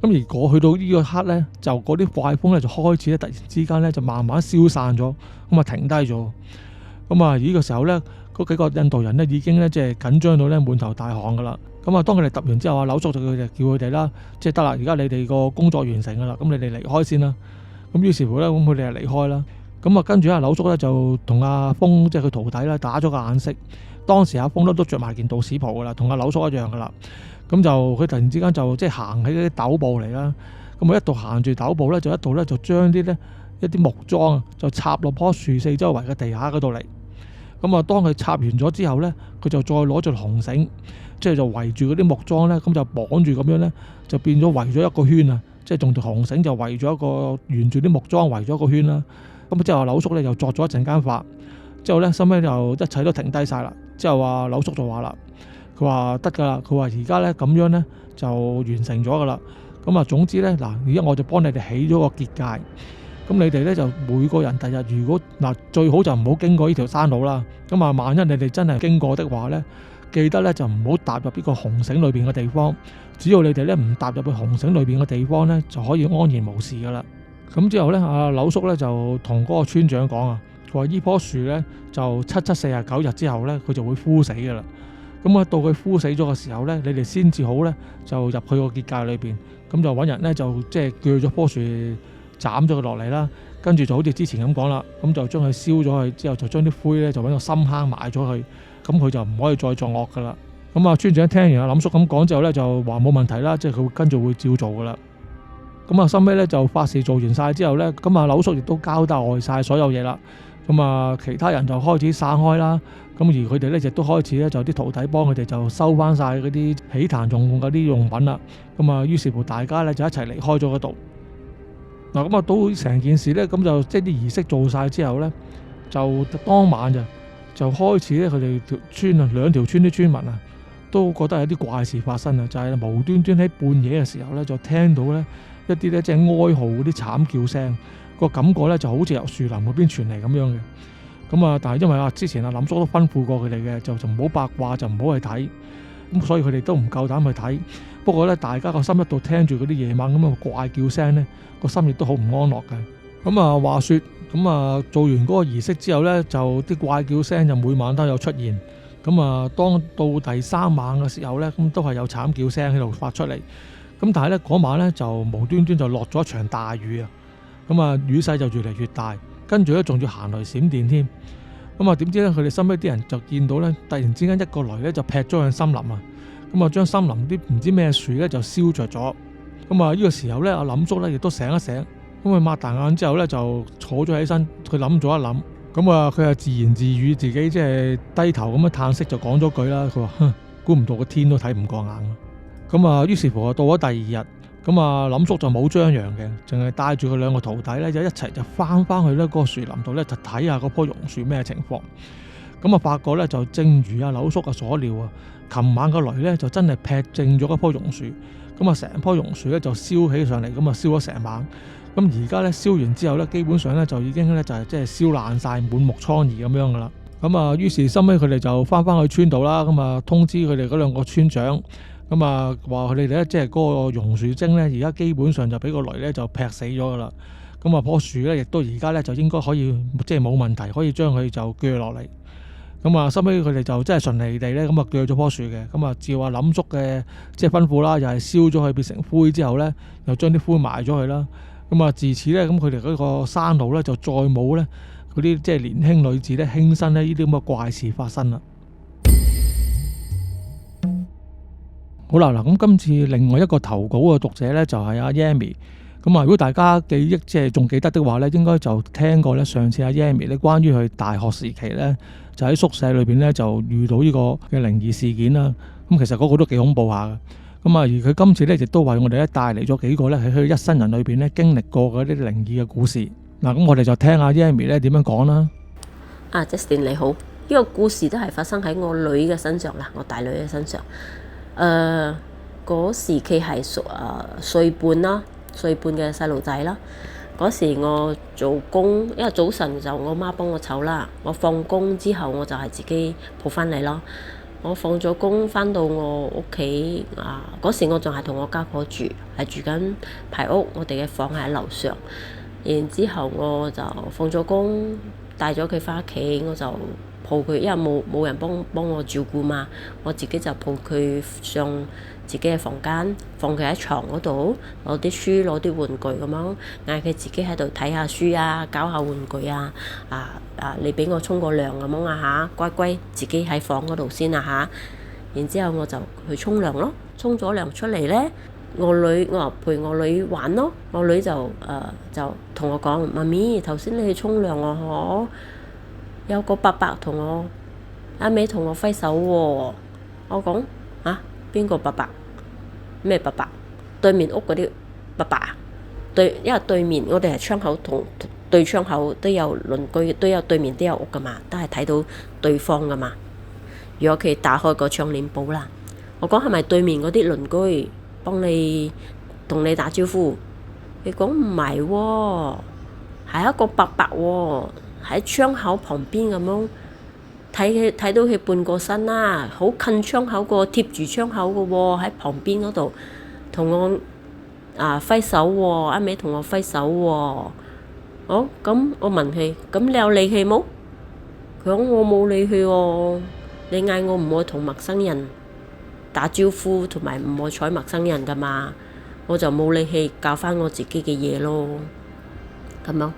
[SPEAKER 1] 咁而過去到呢個刻咧，就嗰啲怪風咧就開始咧突然之間咧就慢慢消散咗，咁啊停低咗。咁啊，呢個時候咧，嗰幾個印度人咧已經咧即係緊張到咧滿頭大汗噶啦。咁啊，當佢哋揼完之後啊，柳叔就叫佢哋啦，即係得啦，而家你哋個工作完成噶啦，咁你哋離開先啦。咁於是乎咧，咁佢哋就離開啦。咁啊，跟住阿柳叔咧就同阿峰即係佢徒弟啦打咗個眼色。當時阿峰都着埋件道士袍噶啦，同阿柳叔一樣噶啦。咁就佢突然之間就即係行喺啲陡步嚟啦。咁啊一度行住陡步咧，就一度咧就將一啲木樁就插落棵樹四周圍嘅地下嗰度嚟。咁啊，當佢插完咗之後咧，佢就再攞住紅繩，即係就圍住嗰啲木樁咧，咁就綁住咁樣咧，就變咗圍咗一個圈啊！即係用條紅繩就圍咗一個沿住啲木樁圍咗一個圈啦。咁之後阿柳叔咧又作咗一陣間法，之後咧收尾就一切都停低晒啦。之後阿柳叔就話啦，佢話得㗎啦，佢話而家咧咁樣咧就完成咗㗎啦。咁啊總之咧嗱，而家我就幫你哋起咗個結界。咁你哋咧就每個人第日如果嗱最好就唔好經過呢條山路啦。咁啊萬一你哋真係經過的話咧，記得咧就唔好踏入呢個紅繩裏邊嘅地方。只要你哋咧唔踏入去紅繩裏邊嘅地方咧，就可以安然無事噶啦。咁之後咧，阿柳叔咧就同嗰個村長講啊，佢話呢棵樹咧就749日之後咧，佢就會枯死噶啦。咁啊到佢枯死咗嘅時候咧，你哋先至好咧就入去個結界裏邊。咁就揾人咧就即係鋸咗棵樹，斬咗佢落嚟啦。跟住就好似之前咁講啦，咁就將佢燒咗佢之後，就將啲灰咧就揾個深坑埋咗佢。咁佢就唔可以再作惡噶啦。咁啊，村長聽完阿林叔咁講之後咧，就話冇問題啦，即係佢跟住會照做噶啦。咁啊，收尾咧就法事做完晒之後咧，咁啊柳叔亦都交代晒所有嘢啦。咁啊，其他人就開始散開啦。咁而佢哋咧亦都開始咧就啲徒弟幫佢哋就收翻晒嗰啲起壇用嗰啲用品啦。咁啊，於是乎大家咧就一齊離開咗嗰度。嗱，咁啊到成件事咧，咁就即係啲儀式做晒之後咧，就當晚就開始咧，佢哋條村啊兩條村啲村民啊，都覺得有啲怪事發生啊！就係無端端喺半夜嘅時候咧，就聽到咧一啲咧即係哀號嗰啲慘叫聲，個感覺咧就好似由樹林嗰邊傳嚟咁樣嘅。咁啊，但係因為之前林叔都吩咐過佢哋嘅，就唔好八卦，就唔好去睇。咁所以佢哋都唔夠膽去睇。不過咧，大家個心一度聽住嗰啲夜晚咁嘅怪叫聲咧，個心亦都好唔安樂嘅。咁啊，話說咁啊，做完嗰個儀式之後咧，就啲怪叫聲就每晚都有出現。咁啊，當到第3晚嘅時候咧，咁都係有慘叫聲喺度發出嚟。咁但係咧嗰晚咧就無端端就落咗一場大雨啊！咁啊，雨勢就越嚟越大，跟住咧仲要行雷閃電添。咁啊，點知咧佢哋身邊啲人就見到咧，突然之間一個雷咧就劈咗向森林啊！咁啊，將森林啲唔知咩樹咧就燒着咗。咁啊，呢個時候咧，阿林叔咧亦都醒一醒，咁佢擘大眼之後咧就坐咗起身，佢諗咗一諗。咁啊，佢係自言自語，自己即係低頭咁樣嘆息，就講咗句啦。佢話：哼，估唔到個天都睇唔過眼。咁啊，於是乎到咗第2日，咁啊，林叔就冇張揚嘅，淨係帶住佢2個徒弟咧，就一齊就翻去咧嗰個樹林度咧，就睇下嗰棵榕樹咩情況。咁啊，發覺咧就正如阿柳叔嘅所料啊，琴晚個雷咧就真係劈正咗一棵榕樹。咁啊，成棵榕樹咧就燒起上嚟，咁啊燒咗成晚。咁而家咧燒完之後咧，基本上咧就已經咧就係即係燒爛晒，滿目瘡痍咁樣噶啦。咁啊，於是收尾佢哋就翻去村度啦。咁啊，通知佢哋嗰2個村長，咁啊話佢哋咧即係嗰個榕樹精咧，而家基本上就俾個雷咧就劈死咗噶啦。咁啊，棵樹咧亦都而家咧就應該可以即係冇問題，可以將佢就鋸落嚟。咁啊，收尾佢哋就真係順利地咧咁啊鋸咗棵樹嘅。咁啊，照阿林叔嘅即係吩咐啦，又係燒咗佢變成灰之後咧，又將啲灰埋咗佢啦。咁啊，自此咧，咁佢哋嗰個山路咧就再冇咧嗰啲即係年輕女子咧輕生咧呢啲咁嘅怪事發生啦。好啦，嗱，咁今次另外一個投稿嘅讀者咧就係阿 Yami。咁啊，如果大家記憶即係仲記得的話咧，應該就聽過咧上次阿 Yami 咧關於佢大學時期咧就喺宿舍裏邊咧就遇到呢個嘅靈異事件啦。咁其實嗰個都幾恐怖下嘅。咁啊，而佢今次咧亦都為我哋咧帶嚟咗幾個咧喺佢一生人裏邊咧經歷過嗰啲靈異嘅故事。嗱，咁我哋就聽下 Yami 咧點樣講啦。
[SPEAKER 2] Justin 你好，呢個故事都係發生喺我女嘅身上啦，我大女嘅身上。嗰時佢係歲半啦，歲半嘅細路仔啦。嗰時我做工，因為早晨就我媽幫我湊啦，我放工之後我就係自己抱翻嚟咯。我放咗工翻到我屋企嗰時我仲係同我家婆住，係住緊排屋，我哋嘅房喺樓上。然之後我就放咗工，帶咗佢翻屋企，我就抱佢，因為冇人幫我照顧嘛，我自己就抱佢上自己嘅房間，放佢喺床嗰度，攞啲書攞啲玩具咁樣，嗌佢自己喺度睇下書啊，搞下玩具啊，你俾我沖個涼咁樣啊嚇，乖乖自己喺房嗰度先啊嚇。然之後我就去沖涼咯，沖咗涼出嚟呢，我話陪我女玩咯，我女就同我講：媽咪，頭先你去沖涼啊有個伯伯同我一味同我揮手喎。我講啊，邊個伯伯？咩伯伯？對面屋嗰啲伯伯啊？因為對面我哋係窗口同對窗口都有鄰居，都有對面都有屋噶嘛，都係睇到對方噶嘛。如果佢打開個窗簾布啦，我講係咪對面嗰啲鄰居幫你同你打招呼？佢講唔係喎，係一個伯伯喎，喺窗口旁邊咁樣睇到佢半個身啦，好近窗口個，貼住窗口個喎，喺旁邊嗰度同我揮手喎，一味同我揮手喎。咁我問佢：咁你有理佢冇？佢講我冇理佢喎。你嗌我唔好同陌生人打招呼，同埋唔好睬陌生人噶嘛，我就冇理佢，教翻我自己嘅嘢咯。咁樣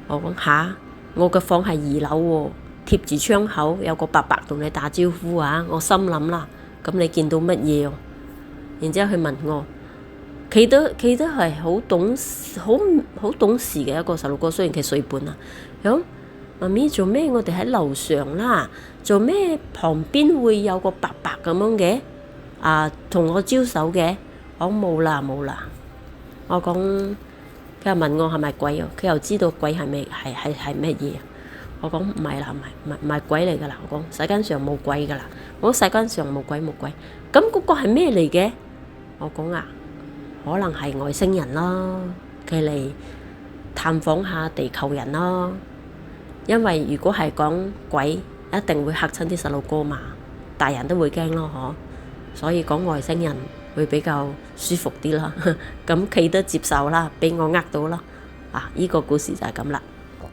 [SPEAKER 2] 我講吓，我嘅房係2樓喎，貼住窗口有個伯伯同你打招呼啊！我心諗啦，咁你見到乜嘢？然之後佢問我，佢都係好懂事嘅一個細路哥，雖然佢歲半啦。咁媽咪做咩？我哋喺樓上啦，做咩旁邊會有個伯伯咁樣嘅？同我招手嘅？我講冇啦。我講佢又問我係咪鬼啊？佢又知道鬼係咩嘢？我講唔係啦，唔係鬼嚟噶啦。我講世間上冇鬼噶啦。我講世間上冇鬼。咁嗰個係咩嚟嘅？我講可能係外星人咯，佢嚟探訪下地球人咯。因為如果係講鬼，一定會嚇親啲細路哥嘛，大人都會驚咯，所以講外星人會比較舒服啲啦。咁佢都接受啦，俾我呃到啦。呢個故事就係咁啦。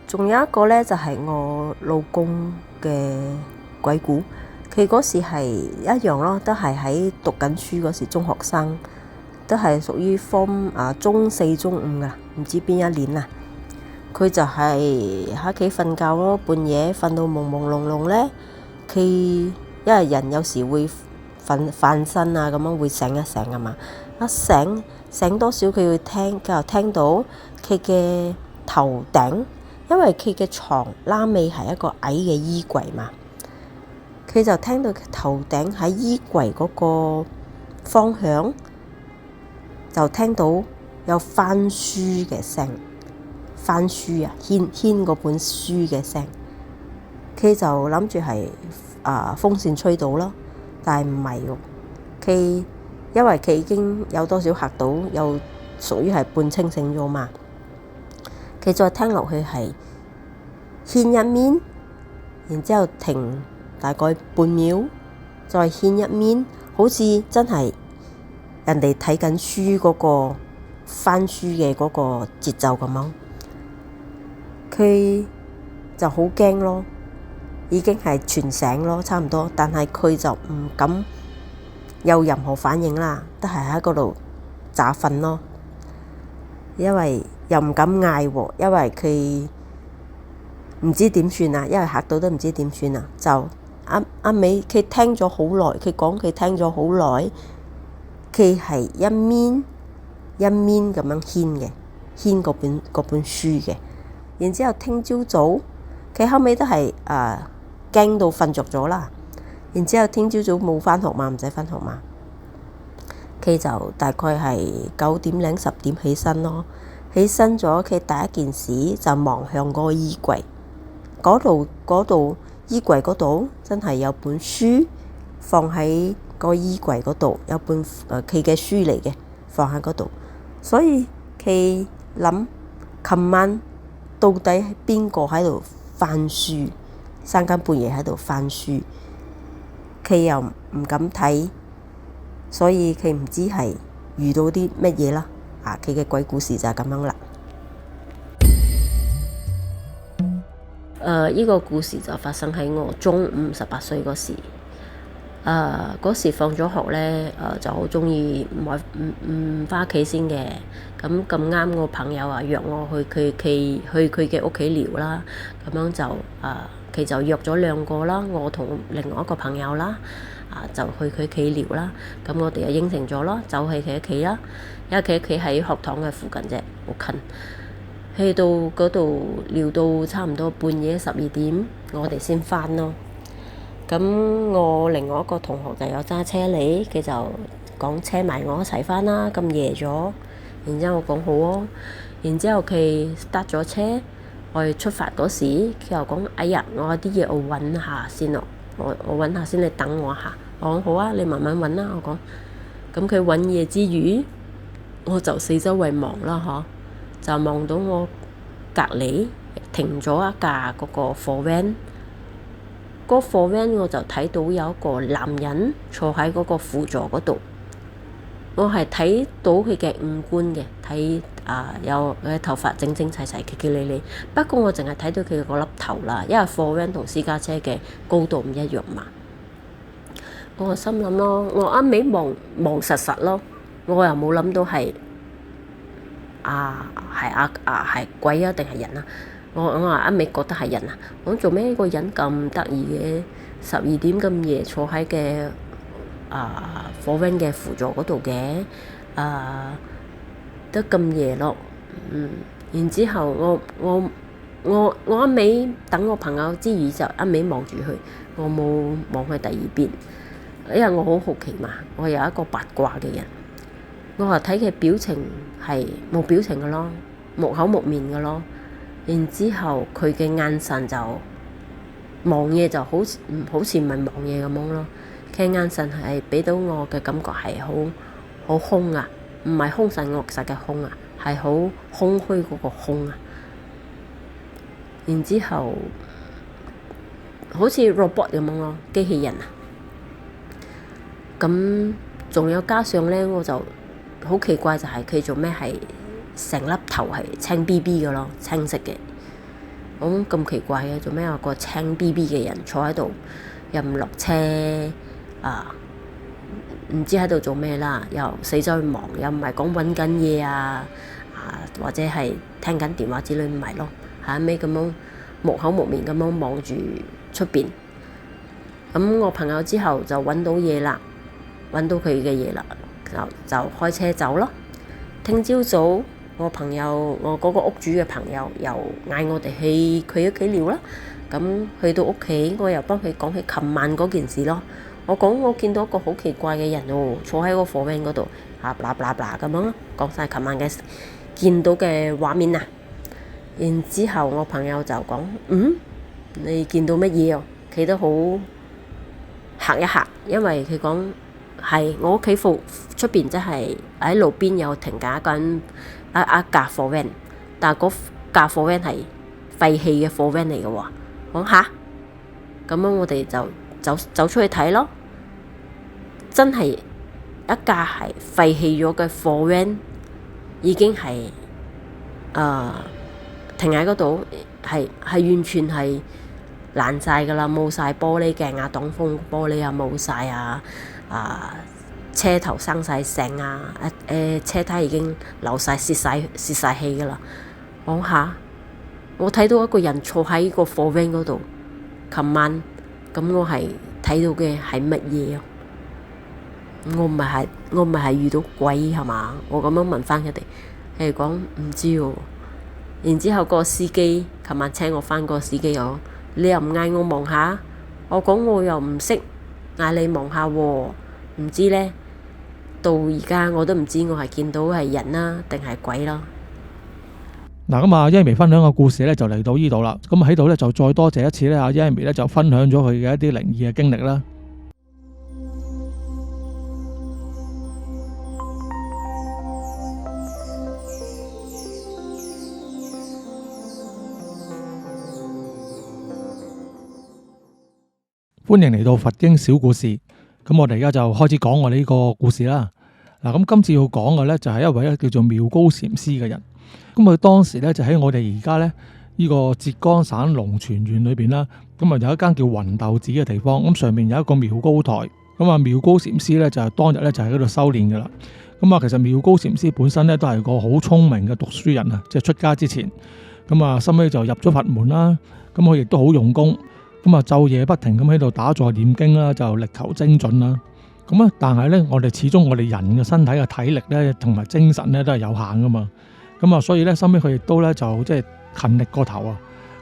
[SPEAKER 3] 仲有一個呢，就係我老公嘅鬼故，佢嗰時係一樣咯，都係喺讀緊書嗰時，中學生，都係屬於中4、中5噶，唔知邊一年啊。佢就係喺屋企瞓覺咯，半夜瞓到朦朦朧朧呢，佢因為人有時會瞓身啊，咁樣會醒一醒啊嘛，一醒多少佢會聽到佢嘅頭頂，因為佢嘅床拉尾係一個矮嘅衣櫃嘛，佢就聽到佢頭頂喺衣櫃嗰個方向就聽到有翻書嘅聲。翻書牽嗰本書嘅聲，佢就諗住係風扇吹到咯，但係唔係喎。佢因為佢已經有多少嚇到，又屬於係半清醒咗嘛。佢再聽落去係牽一面，然之後停大概半秒，再牽一面，好似真係人哋睇緊書嗰個翻書嘅嗰個節奏咁樣。佢就好驚咯，已經係全醒咯，差唔多，但係佢就唔敢有任何反應啦，都係喺嗰度詐瞓咯。因為又唔敢嗌喎，因為佢唔知點算啊，因為嚇到都唔知點算啊。就尾佢聽咗好耐，佢講佢聽咗好耐，佢係一面咁樣牽嗰本書嘅。然之後聽朝早，佢後尾都係驚到瞓着咗啦。然之後聽朝早冇返學嘛，唔使返學嘛，佢就大概係9點零10點起身咯。起身咗，佢第一件事就望向嗰個衣櫃嗰度，衣櫃嗰度真係有本書放喺個衣櫃嗰度，有本佢嘅書嚟嘅，放喺嗰度。所以佢諗，琴晚到底係邊個喺度翻書？三更半夜喺度翻書，佢又唔敢睇，所以佢唔知係遇到啲乜嘢啦。佢嘅鬼故事就係咁樣啦。
[SPEAKER 2] 呢個故事就發生喺我中五18歲嗰時。嗰時放咗學咧，就好中意唔返屋企先嘅。咁啱我朋友約我去佢嘅屋企聊啦。咁樣就佢就約咗2個啦，我同另外一個朋友啦，就去佢屋企聊啦。咁我哋就應承咗咯，走去佢屋企啦。因為佢屋企喺學堂嘅附近啫，好近。去到嗰度聊到差唔多半夜12點，我哋先返咯。咁我另外一個同學就有揸車嚟，佢就講車埋我一齊返啦。咁夜咗，然之後我講好啊。然之後佢 start 咗車，我哋出發嗰時，佢又講：哎呀，我有啲嘢我揾下先咯，我揾下先，你等我下。我講好啊，你慢慢揾啦。我講，咁佢揾嘢之餘，我就四周圍望啦，就望到我隔離停咗一架嗰個貨 van。嗰貨 van 我就睇到有一個男人坐喺嗰個輔助嗰度，我係睇到佢嘅五官嘅，睇有佢嘅頭髮整整齊齊、企企理理。不過我淨係睇到佢個粒頭啦，因為貨 van 同私家車嘅高度唔一樣嘛。我心諗咯，我一味望實實咯，我又冇諗到係係鬼啊定係人啊。我話一味覺得係人啊！我做咩個人咁得意嘅？12點咁夜坐喺嘅貨 van 嘅輔助嗰度嘅，得咁夜咯。然之後我一味等我朋友之餘就一味望住佢，我冇望去第二邊，因為我好好奇嘛。我有一個八卦嘅人，我話睇佢表情係冇表情嘅咯，木口木面嘅咯。然之後佢嘅眼神就望嘢就好似唔係望嘢咁樣咯，佢眼神係俾到我嘅感覺係好空啊，唔係兇神惡煞嘅兇啊，係好空虛嗰個空啊。然之後好似 robot 咁樣咯，機器人啊。咁仲有加上咧，我就好奇怪就係佢做咩係成粒頭係青 BB 嘅咯，青色嘅。咁奇怪嘅，做咩有個青 BB 嘅人坐喺度，又唔落車唔知喺度做咩啦，又四周去望，又唔係講揾緊嘢或者係聽緊電話之類，唔係咯，係一味咁樣木口木面咁樣望住出邊。咁我朋友之後就揾到嘢啦，揾到佢嘅嘢啦，就開車走咯。聽朝早我嗰個屋主嘅朋友又嗌我哋去佢屋企聊啦。咁去到屋企，我又幫佢講起琴晚嗰件事咯。我講我見到一個好奇怪嘅人坐喺個貨 van 嗰度，咁樣講晒琴晚嘅見到嘅畫面啊。然之後我朋友就講：你見到乜嘢？佢都好嚇一嚇，因為佢講係我屋企出邊，即係喺路邊有停緊一架貨 van，但係嗰架貨 van 係廢棄嘅貨 van 嚟嘅喎。講吓，咁樣我哋就走出去睇咯，真係一架係廢棄咗嘅貨 van，已經係停喺嗰度，係完全係爛晒噶啦，冇晒玻璃鏡擋風玻璃冇晒車頭生晒鏽車胎已經流晒泄晒氣噶啦。講下，我睇到一個人坐喺個貨 van 嗰度，琴晚咁我係睇到嘅係乜嘢？我唔係遇到鬼係嘛？我咁樣問翻佢哋，佢哋講唔知喎。然之後個司機琴晚請我翻，個司機又你又唔嗌我望下？我講我又唔識嗌你望下喎，唔知呢。到而家我都唔知我係見到係人啦定係鬼啦。
[SPEAKER 1] 嗱，咁阿 Yami 分享嘅故事咧就嚟到呢度啦。咁喺度咧就再多謝一次咧，阿 Yami 咧就分享咗佢嘅一啲靈異嘅經歷啦。歡迎嚟到佛經小故事。咁我哋而家就開始講我哋呢個故事啦。嗱，咁今次要講嘅咧就係一位叫做妙高禪師嘅人。咁佢當時咧就喺我哋而家咧呢個浙江省龍泉縣裏邊啦，咁啊有一間叫雲豆寺嘅地方，咁上面有一個妙高台，咁啊妙高禪師咧就係當日咧就喺嗰度修煉嘅啦。咁啊其實妙高禪師本身咧都係個好聰明嘅讀書人啊，即係出家之前，咁啊後尾就入咗佛門啦，咁佢亦都好用功，咁啊晝夜不停咁喺度打坐念經啦，就力求精進啦。咁啊但係咧我哋始終我哋人嘅身體嘅體力咧同埋精神咧都係有限噶嘛，咁啊所以咧後尾佢亦都咧就即係勤力過頭啊，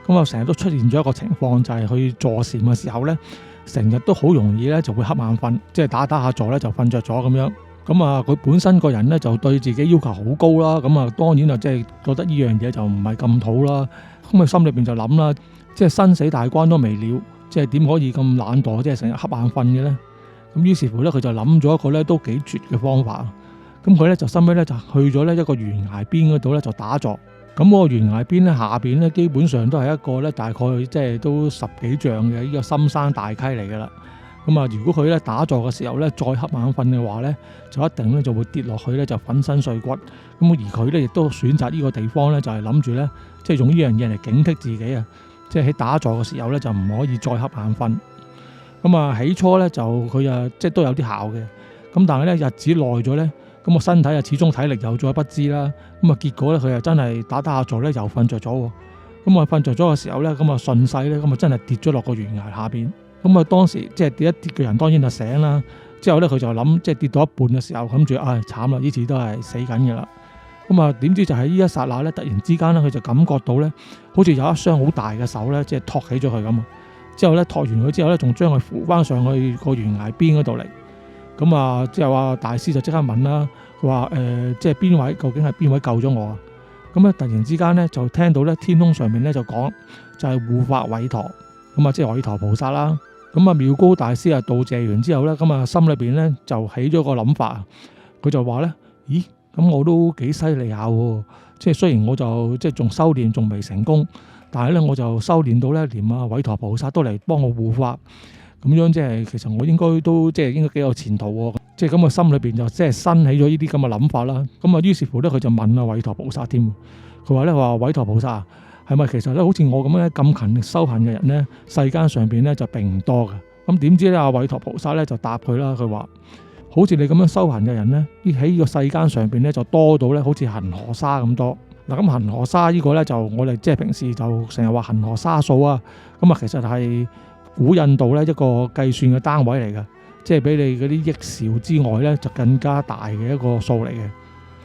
[SPEAKER 1] 咁啊成日都出現咗一個情況，就係去坐禪嘅時候咧，成日都好容易咧就會瞌眼瞓，即係打下坐咧就瞓着咗咁樣。咁啊佢本身個人咧就對自己要求好高啦，咁啊當然啊即係覺得呢樣嘢就唔係咁好啦。咁佢心裏邊就諗啦，即係生死大關都未了，即係點可以咁懶惰，即係成日瞌眼瞓嘅咧？咁於是乎咧佢就諗咗一個咧都幾絕嘅方法。咁佢咧就收尾咧就去咗咧一個懸崖邊嗰度咧就打坐。咁嗰個懸崖邊咧下邊咧基本上都係一個咧大概即係都10幾丈嘅呢個深山大溪嚟噶啦。咁啊如果佢咧打坐嘅時候咧再瞌眼瞓嘅話咧，就一定咧就會跌落去咧就粉身碎骨。咁而佢咧亦都選擇呢個地方咧就係諗住咧即係用呢樣嘢嚟警惕自己啊，即係喺打坐嘅時候咧就唔可以再瞌眼瞓。咁啊起初咧就佢啊即係都有啲效嘅，咁但係咧日子耐咗咧，咁個身體啊始終體力有咗不支啦，咁啊結果咧佢啊真係打下坐咧又瞓着咗喎。咁啊瞓着咗嘅時候咧，咁啊順勢咧咁啊真係跌咗落個懸崖下邊。咁啊當時即係跌一跌嘅人當然就醒啦，之後咧佢就諗即係跌到一半嘅時候諗住唉慘啦，呢次都係死緊嘅啦。咁啊點知就喺呢一剎那咧突然之間咧佢就感覺到咧好似有一雙好大嘅手咧即係托起咗佢咁啊。之後咧托完佢之後咧仲將佢扶翻上去個懸崖邊嗰度嚟。咁啊之後啊大師就即刻問啦，佢話即係邊位？究竟係邊位救咗我啊？咁咧突然之間咧就聽到咧天空上面咧就講就係護法韋陀，咁啊即係韋陀菩薩啦。咁啊妙高大師啊道謝完之後咧，咁啊心裏邊咧就起咗個諗法，佢就話咧：咦，咁我都幾犀利下喎！即係雖然我就即係仲修煉仲未成功，但係咧我就修煉到咧連啊韋陀菩薩都嚟幫我護法，咁樣即係其實我應該都即係應該幾有前途喎。即係咁啊心裏邊就即係生起咗呢啲咁嘅諗法啦。咁啊於是乎咧佢就問啊韋陀菩薩添，佢話咧韋陀菩薩，係咪其實咧好似我咁樣咁勤力修行嘅人咧，世間上邊咧就並唔多嘅。咁點知咧阿韋陀菩薩咧就答佢啦，佢話好似你咁樣修行嘅人咧，喺呢個世間上邊咧就多到咧好似恒河沙咁多。嗱咁恒河沙呢個咧就我哋即係平時就成日話恒河沙數啊，咁啊其實係古印度咧一個計算嘅單位嚟嘅，即係比你嗰啲億兆之外咧就更加大嘅一個數嚟嘅。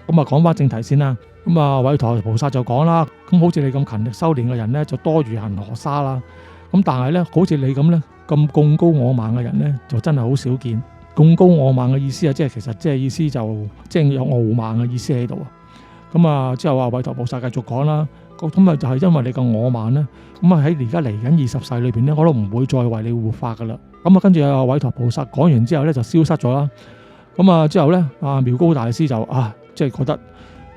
[SPEAKER 1] 咁啊講翻正題先啦。咁啊韋陀菩薩就講啦，咁好似你咁勤力修煉嘅人咧就多如恒河沙啦。咁但係咧好似你咁咧咁貢高我慢嘅人咧就真係好少見。貢高我慢嘅意思啊，即係其實即係意思就即係有傲慢嘅意思喺度啊。咁啊之後啊韋陀菩薩繼續講啦，咁啊就係因為你個我慢咧，咁啊喺而家嚟緊20世裏邊咧，我都唔會再為你護法噶啦。咁啊跟住啊韋陀菩薩講完之後咧就消失咗啦。咁啊之後咧啊妙高大師就即係覺得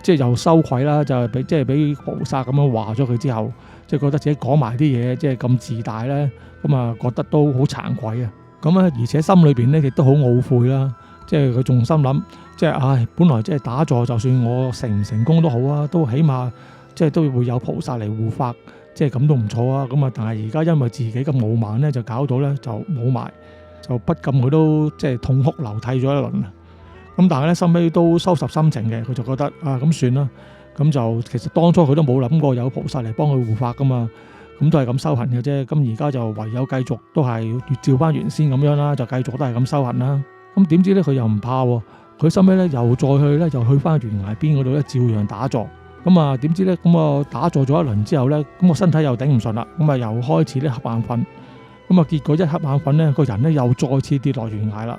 [SPEAKER 1] 即係又羞愧啦，就係俾菩薩咁樣話咗佢之後，即係覺得自己講埋啲嘢即係咁自大咧，咁啊覺得都好慚愧啊。咁啊而且心裏邊咧亦都好懊悔啦，即係佢仲心諗，即係本來即係打坐就算我成唔成功都好啊，都起碼即係都會有菩薩嚟護法，即係咁都唔錯啊。咁啊但係而家因為自己咁傲慢咧，就搞到咧就冇埋，就不禁佢都即係痛哭流涕咗一輪啊。咁但係咧，收尾都收拾心情嘅，佢就覺得咁算啦。咁就其實當初佢都冇諗過有菩薩嚟幫佢護法噶嘛，咁都係咁修行嘅啫。咁而家就唯有繼續都係照翻原先咁樣啦，就繼續都係咁修行啦。咁點知咧佢又唔怕喎，佢收尾咧又再去咧，又去翻懸崖邊嗰度咧，照樣打坐。咁啊點知咧咁啊打坐咗一輪之後咧，咁個身體又頂唔順啦，咁啊又開始咧瞌眼瞓。咁啊結果一瞌眼瞓咧，個人咧又再次跌落懸崖啦。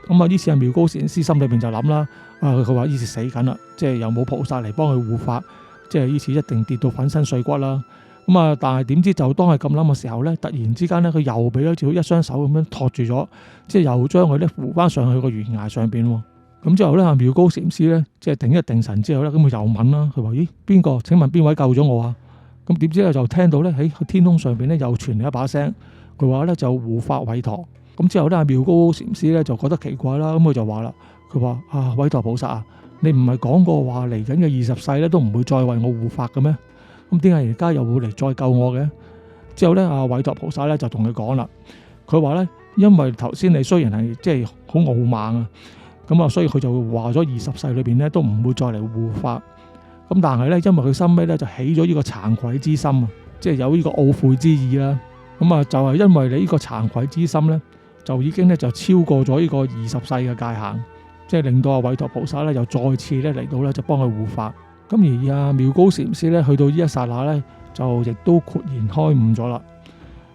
[SPEAKER 1] 咁啊，於是阿妙高禪師心裏邊就諗啦，佢話呢次死緊啦，即係又冇菩薩嚟幫佢護法，即係呢次一定跌到粉身碎骨啦。咁啊，但係點知就當係咁諗嘅時候咧，突然之間咧，佢又俾咗一雙手咁樣托住咗，即係又將佢咧扶翻上去個懸崖上邊。咁之後咧，阿妙高禪師咧，即係定一定神之後咧，咁佢又問啦，佢話：咦，邊個？請問邊位救咗我啊？咁點知咧就聽到咧喺天空上邊咧又傳嚟一把聲，佢話咧就護法韋陀。咁之後咧，妙高禪師咧就覺得奇怪啦，咁佢就話啦，佢話韋陀菩薩啊，你唔係講過話嚟緊嘅20世咧都唔會再為我護法嘅咩？咁點解而家又會嚟再救我嘅？之後咧，阿韋陀菩薩咧就同佢講啦，佢話咧，因為頭先你雖然係即係好傲慢啊，咁啊，所以佢就話咗20世裏邊咧都唔會再嚟護法。咁但係咧，因為佢心尾咧就起咗呢個慚愧之心啊，即係有呢個懊悔之意啦。咁啊，就係因為你呢個慚愧之心咧，就已經咧就超過咗呢個20世嘅界限，即係令到阿韋陀菩薩咧又再次咧嚟到咧就幫佢護法。咁而阿妙高禪師咧去到呢一剎那咧，就亦都豁然開悟咗啦。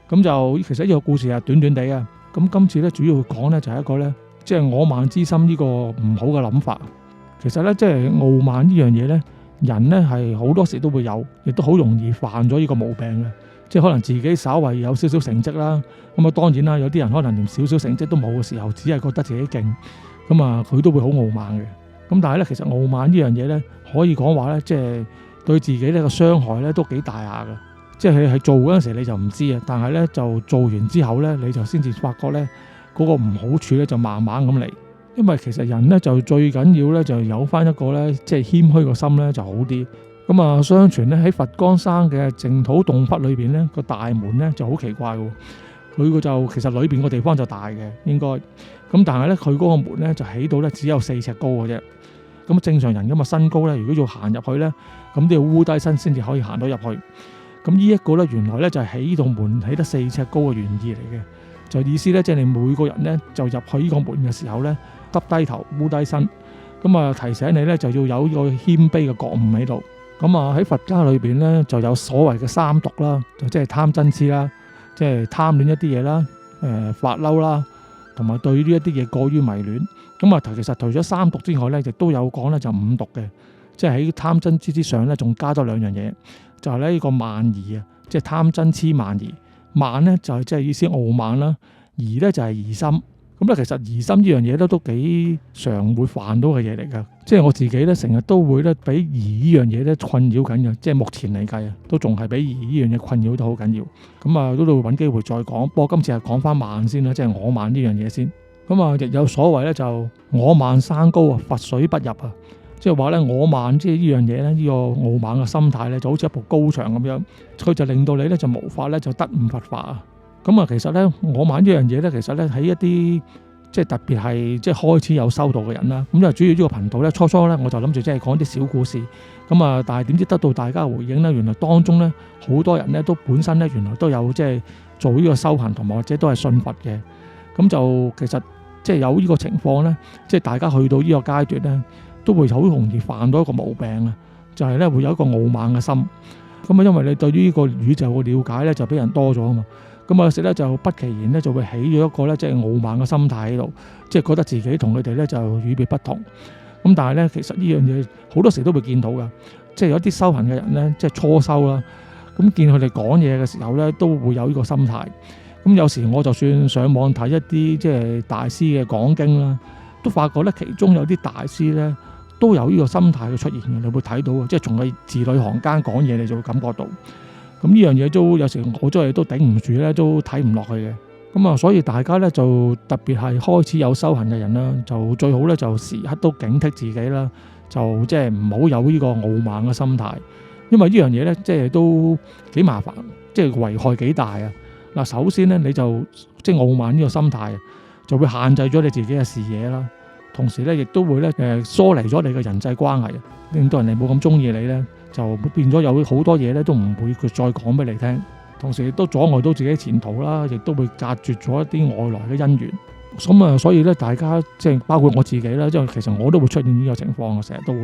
[SPEAKER 1] 咁就其實呢個故事係短短地啊。咁今次咧主要講咧就係一個咧，即係我慢之心呢個唔好嘅諗法。其實咧即係傲慢呢樣嘢咧，人咧係好多時都會有，亦都好容易犯咗呢個毛病嘅。即係可能自己稍為有少少成績啦，咁啊當然啦，有啲人可能連少少成績都冇嘅時候，只係覺得自己勁，咁啊佢都會好傲慢嘅。咁但係咧，其實傲慢呢樣嘢咧，可以講話咧，即係對自己呢個傷害咧都幾大下嘅。即係係做嗰陣時你就唔知啊，但係咧就做完之後咧，你就先至發覺咧嗰個唔好處咧就慢慢咁嚟。因為其實人咧就最緊要咧就有翻一個咧即係謙虛個心咧就好啲。咁啊，相傳咧喺佛光山嘅淨土洞窟裏邊咧個大門咧就好奇怪嘅，佢個就其實裏邊個地方就大嘅應該，咁但係咧佢嗰個門咧就起到咧只有4尺高嘅啫。咁正常人咁嘅身高咧，如果要行入去咧，咁都要烏低身先至可以行到入去。咁呢一個咧原來咧就係起呢道門起得4尺高嘅原意嚟嘅，就意思咧即係你每個人咧就入去呢個門嘅時候咧，耷低頭烏低身，咁啊提醒你咧就要有呢個謙卑嘅覺悟喺度。咁啊喺佛家裏邊咧就有所謂嘅3毒啦，就即係貪嗔痴啦，即係貪戀一啲嘢啦，發嬲啦，同埋對於一啲嘢過於迷戀。咁啊其實除咗3毒之外咧，亦都有講咧就5毒嘅，即係喺貪嗔痴之上咧仲加多2樣嘢，就係咧呢個慢疑啊，即係貪嗔痴慢疑。慢咧就係即係意思傲慢啦，疑咧就係疑心。咁咧其實疑心呢樣嘢咧都幾常會犯到嘅嘢嚟㗎，即係我自己咧成日都會咧俾疑呢樣嘢咧困擾緊嘅，即係目前嚟計啊，都仲係俾疑呢樣嘢困擾得好緊要。咁啊，都度揾機會再講。不過今次係講翻慢先啦，即係我慢呢樣嘢先。咁啊，亦有所謂咧就我慢山高啊，佛水不入啊，即係話咧我慢即係呢樣嘢咧，呢個傲慢嘅心態咧就好似一部高牆咁樣，佢就令到你咧就無法咧就得悟佛法啊。咁啊，其實咧，我慢呢樣嘢咧，其實咧喺一啲即係特別係即係開始有修道嘅人啦。咁因為主要呢個頻道咧，初初咧我就諗住即係講啲小故事。咁啊，但係點知得到大家嘅回應咧，原來當中咧好多人咧都本身咧原來都有即係做呢個修行同埋或者都係信佛嘅。咁就其實即係有呢個情況咧，即係大家去到呢個階段咧，都會好容易犯到一個毛病啊，就係咧會有一個傲慢嘅心。咁啊，因為你對於呢個宇宙嘅了解咧就比人多咗啊嘛。咁有時咧就不其然咧就會起咗一個咧即係傲慢嘅心態喺度，即係覺得自己同佢哋咧就與別不同。咁但係咧其實呢樣嘢好多時都會見到㗎，即係有啲修行嘅人咧，即係初修啦，咁見佢哋講嘢嘅時候咧都會有呢個心態。咁有時我就算上網睇一啲即係大師嘅講經啦，都發覺咧其中有啲大師咧都有呢個心態嘅出現嘅，你會睇到嘅，即係從佢字裏行間講嘢，你就會感覺到。咁呢樣嘢都有時好多嘢都頂唔住咧，都睇唔落去嘅。咁啊，所以大家咧就特別係開始有修行嘅人啦，就最好咧就時刻都警惕自己啦，就即係唔好有呢個傲慢嘅心態，因為呢樣嘢咧即係都幾麻煩，即係危害幾大啊！嗱，首先咧你就即係傲慢呢個心態，就會限制咗你自己嘅視野啦，同時咧亦都會咧疏離咗你嘅人際關係，令到人哋冇咁中意你咧。就變咗有好多嘢咧，都唔會佢再講俾你聽，同時亦都阻礙到自己前途啦，亦都會隔絕咗一啲外來嘅因緣。咁啊，所以咧，大家即係包括我自己啦，即係其實我都會出現呢個情況，成日都會。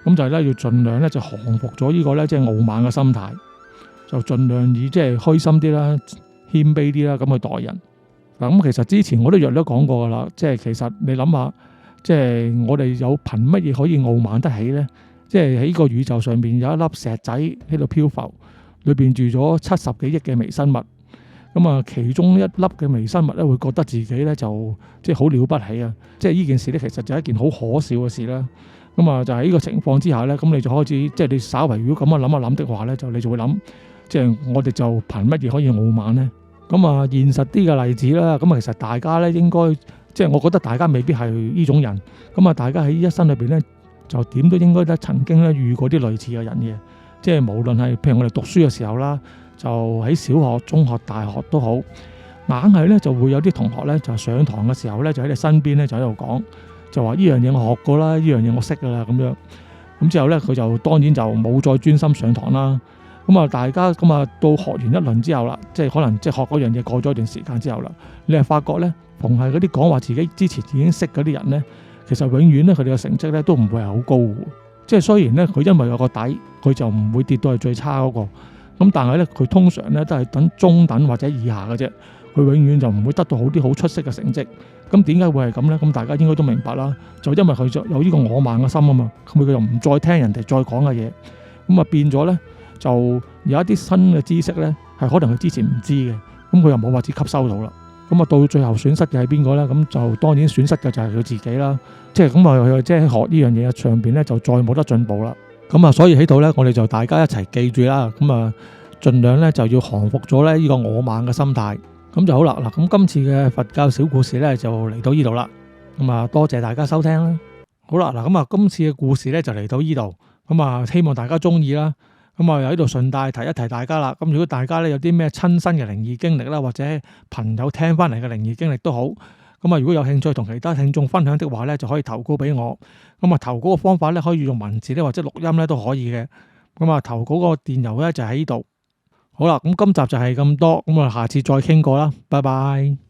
[SPEAKER 1] 咁就係咧，要盡量咧就降服咗呢個咧即係傲慢嘅心態，就盡量以即係虛心啲啦、謙卑啲啦咁去待人。嗱，咁其實之前我都約略講過噶啦，即係其實你諗下，即係我哋有憑乜嘢可以傲慢得起咧？即係喺個宇宙上邊有一粒石仔喺度漂浮，裏邊住咗70幾億嘅微生物。咁啊，其中一粒嘅微生物咧，會覺得自己咧就即係好了不起啊！即係呢件事咧，其實就係一件好可笑嘅事啦。咁啊，就喺呢個情況之下咧，咁你就開始即係你稍為如果咁樣諗一諗的話咧，就你就會諗，即係我哋就憑乜嘢可以傲慢咧？咁啊，現實啲嘅例子啦，咁啊，其實大家咧應該即係我覺得大家未必係呢種人。咁啊，大家喺一生裏邊咧，就點都應該咧曾經咧遇過啲類似嘅人嘅，即係無論係譬如我哋讀書嘅時候啦，就喺小學、中學、大學都好，硬係咧就會有啲同學咧就上堂嘅時候咧就喺你身邊咧就喺度講，就話呢樣嘢我學過啦，呢樣嘢我識噶啦咁樣。咁之後咧佢就當然就冇再專心上堂啦。咁啊大家咁啊到學完一輪之後啦，即係可能即係學嗰樣嘢過咗一段時間之後啦，你係發覺咧，逢係嗰啲講話自己之前已經識嗰啲人咧，其實永遠咧佢哋嘅成績咧都唔會係好高嘅。即係雖然咧佢因為有個底，佢就唔會跌到係最差嗰個。咁但係咧佢通常咧都係等中等或者以下嘅啫。佢永遠就唔會得到好啲好出色嘅成績。咁點解會係咁咧？咁大家應該都明白啦。就因為佢就有呢個我慢嘅心啊嘛。咁佢就唔再聽人哋再講嘅嘢。咁啊變咗咧，就有一啲新嘅知識咧係可能佢之前唔知嘅。咁佢又冇法子吸收到啦。咁啊到最後損失嘅係邊個咧？咁就當然損失嘅就係佢自己啦。即係咁啊，即係學呢樣嘢上邊咧就再冇得進步啦。咁啊，所以喺度咧，我哋就大家一齊記住啦。咁啊，盡量咧就要降服咗咧呢個我慢嘅心態。咁就好啦。嗱，咁今次嘅佛教小故事咧就嚟到呢度啦。咁啊，多謝大家收聽啦。好啦，嗱，咁啊，今次嘅故事咧就嚟到呢度。咁啊，希望大家中意啦。咁啊，又喺度順帶提一提大家啦。咁如果大家咧有啲咩親身嘅靈異經歷啦，或者朋友聽翻嚟嘅靈異經歷都好。咁啊，如果有興趣同其他聽眾分享的話咧，就可以投稿俾我。咁啊，投稿嘅方法咧可以用文字咧或者錄音咧都可以嘅。咁啊，投稿個電郵咧就喺呢度。好啦，咁今集就係咁多，咁啊，下次再傾過啦，拜拜。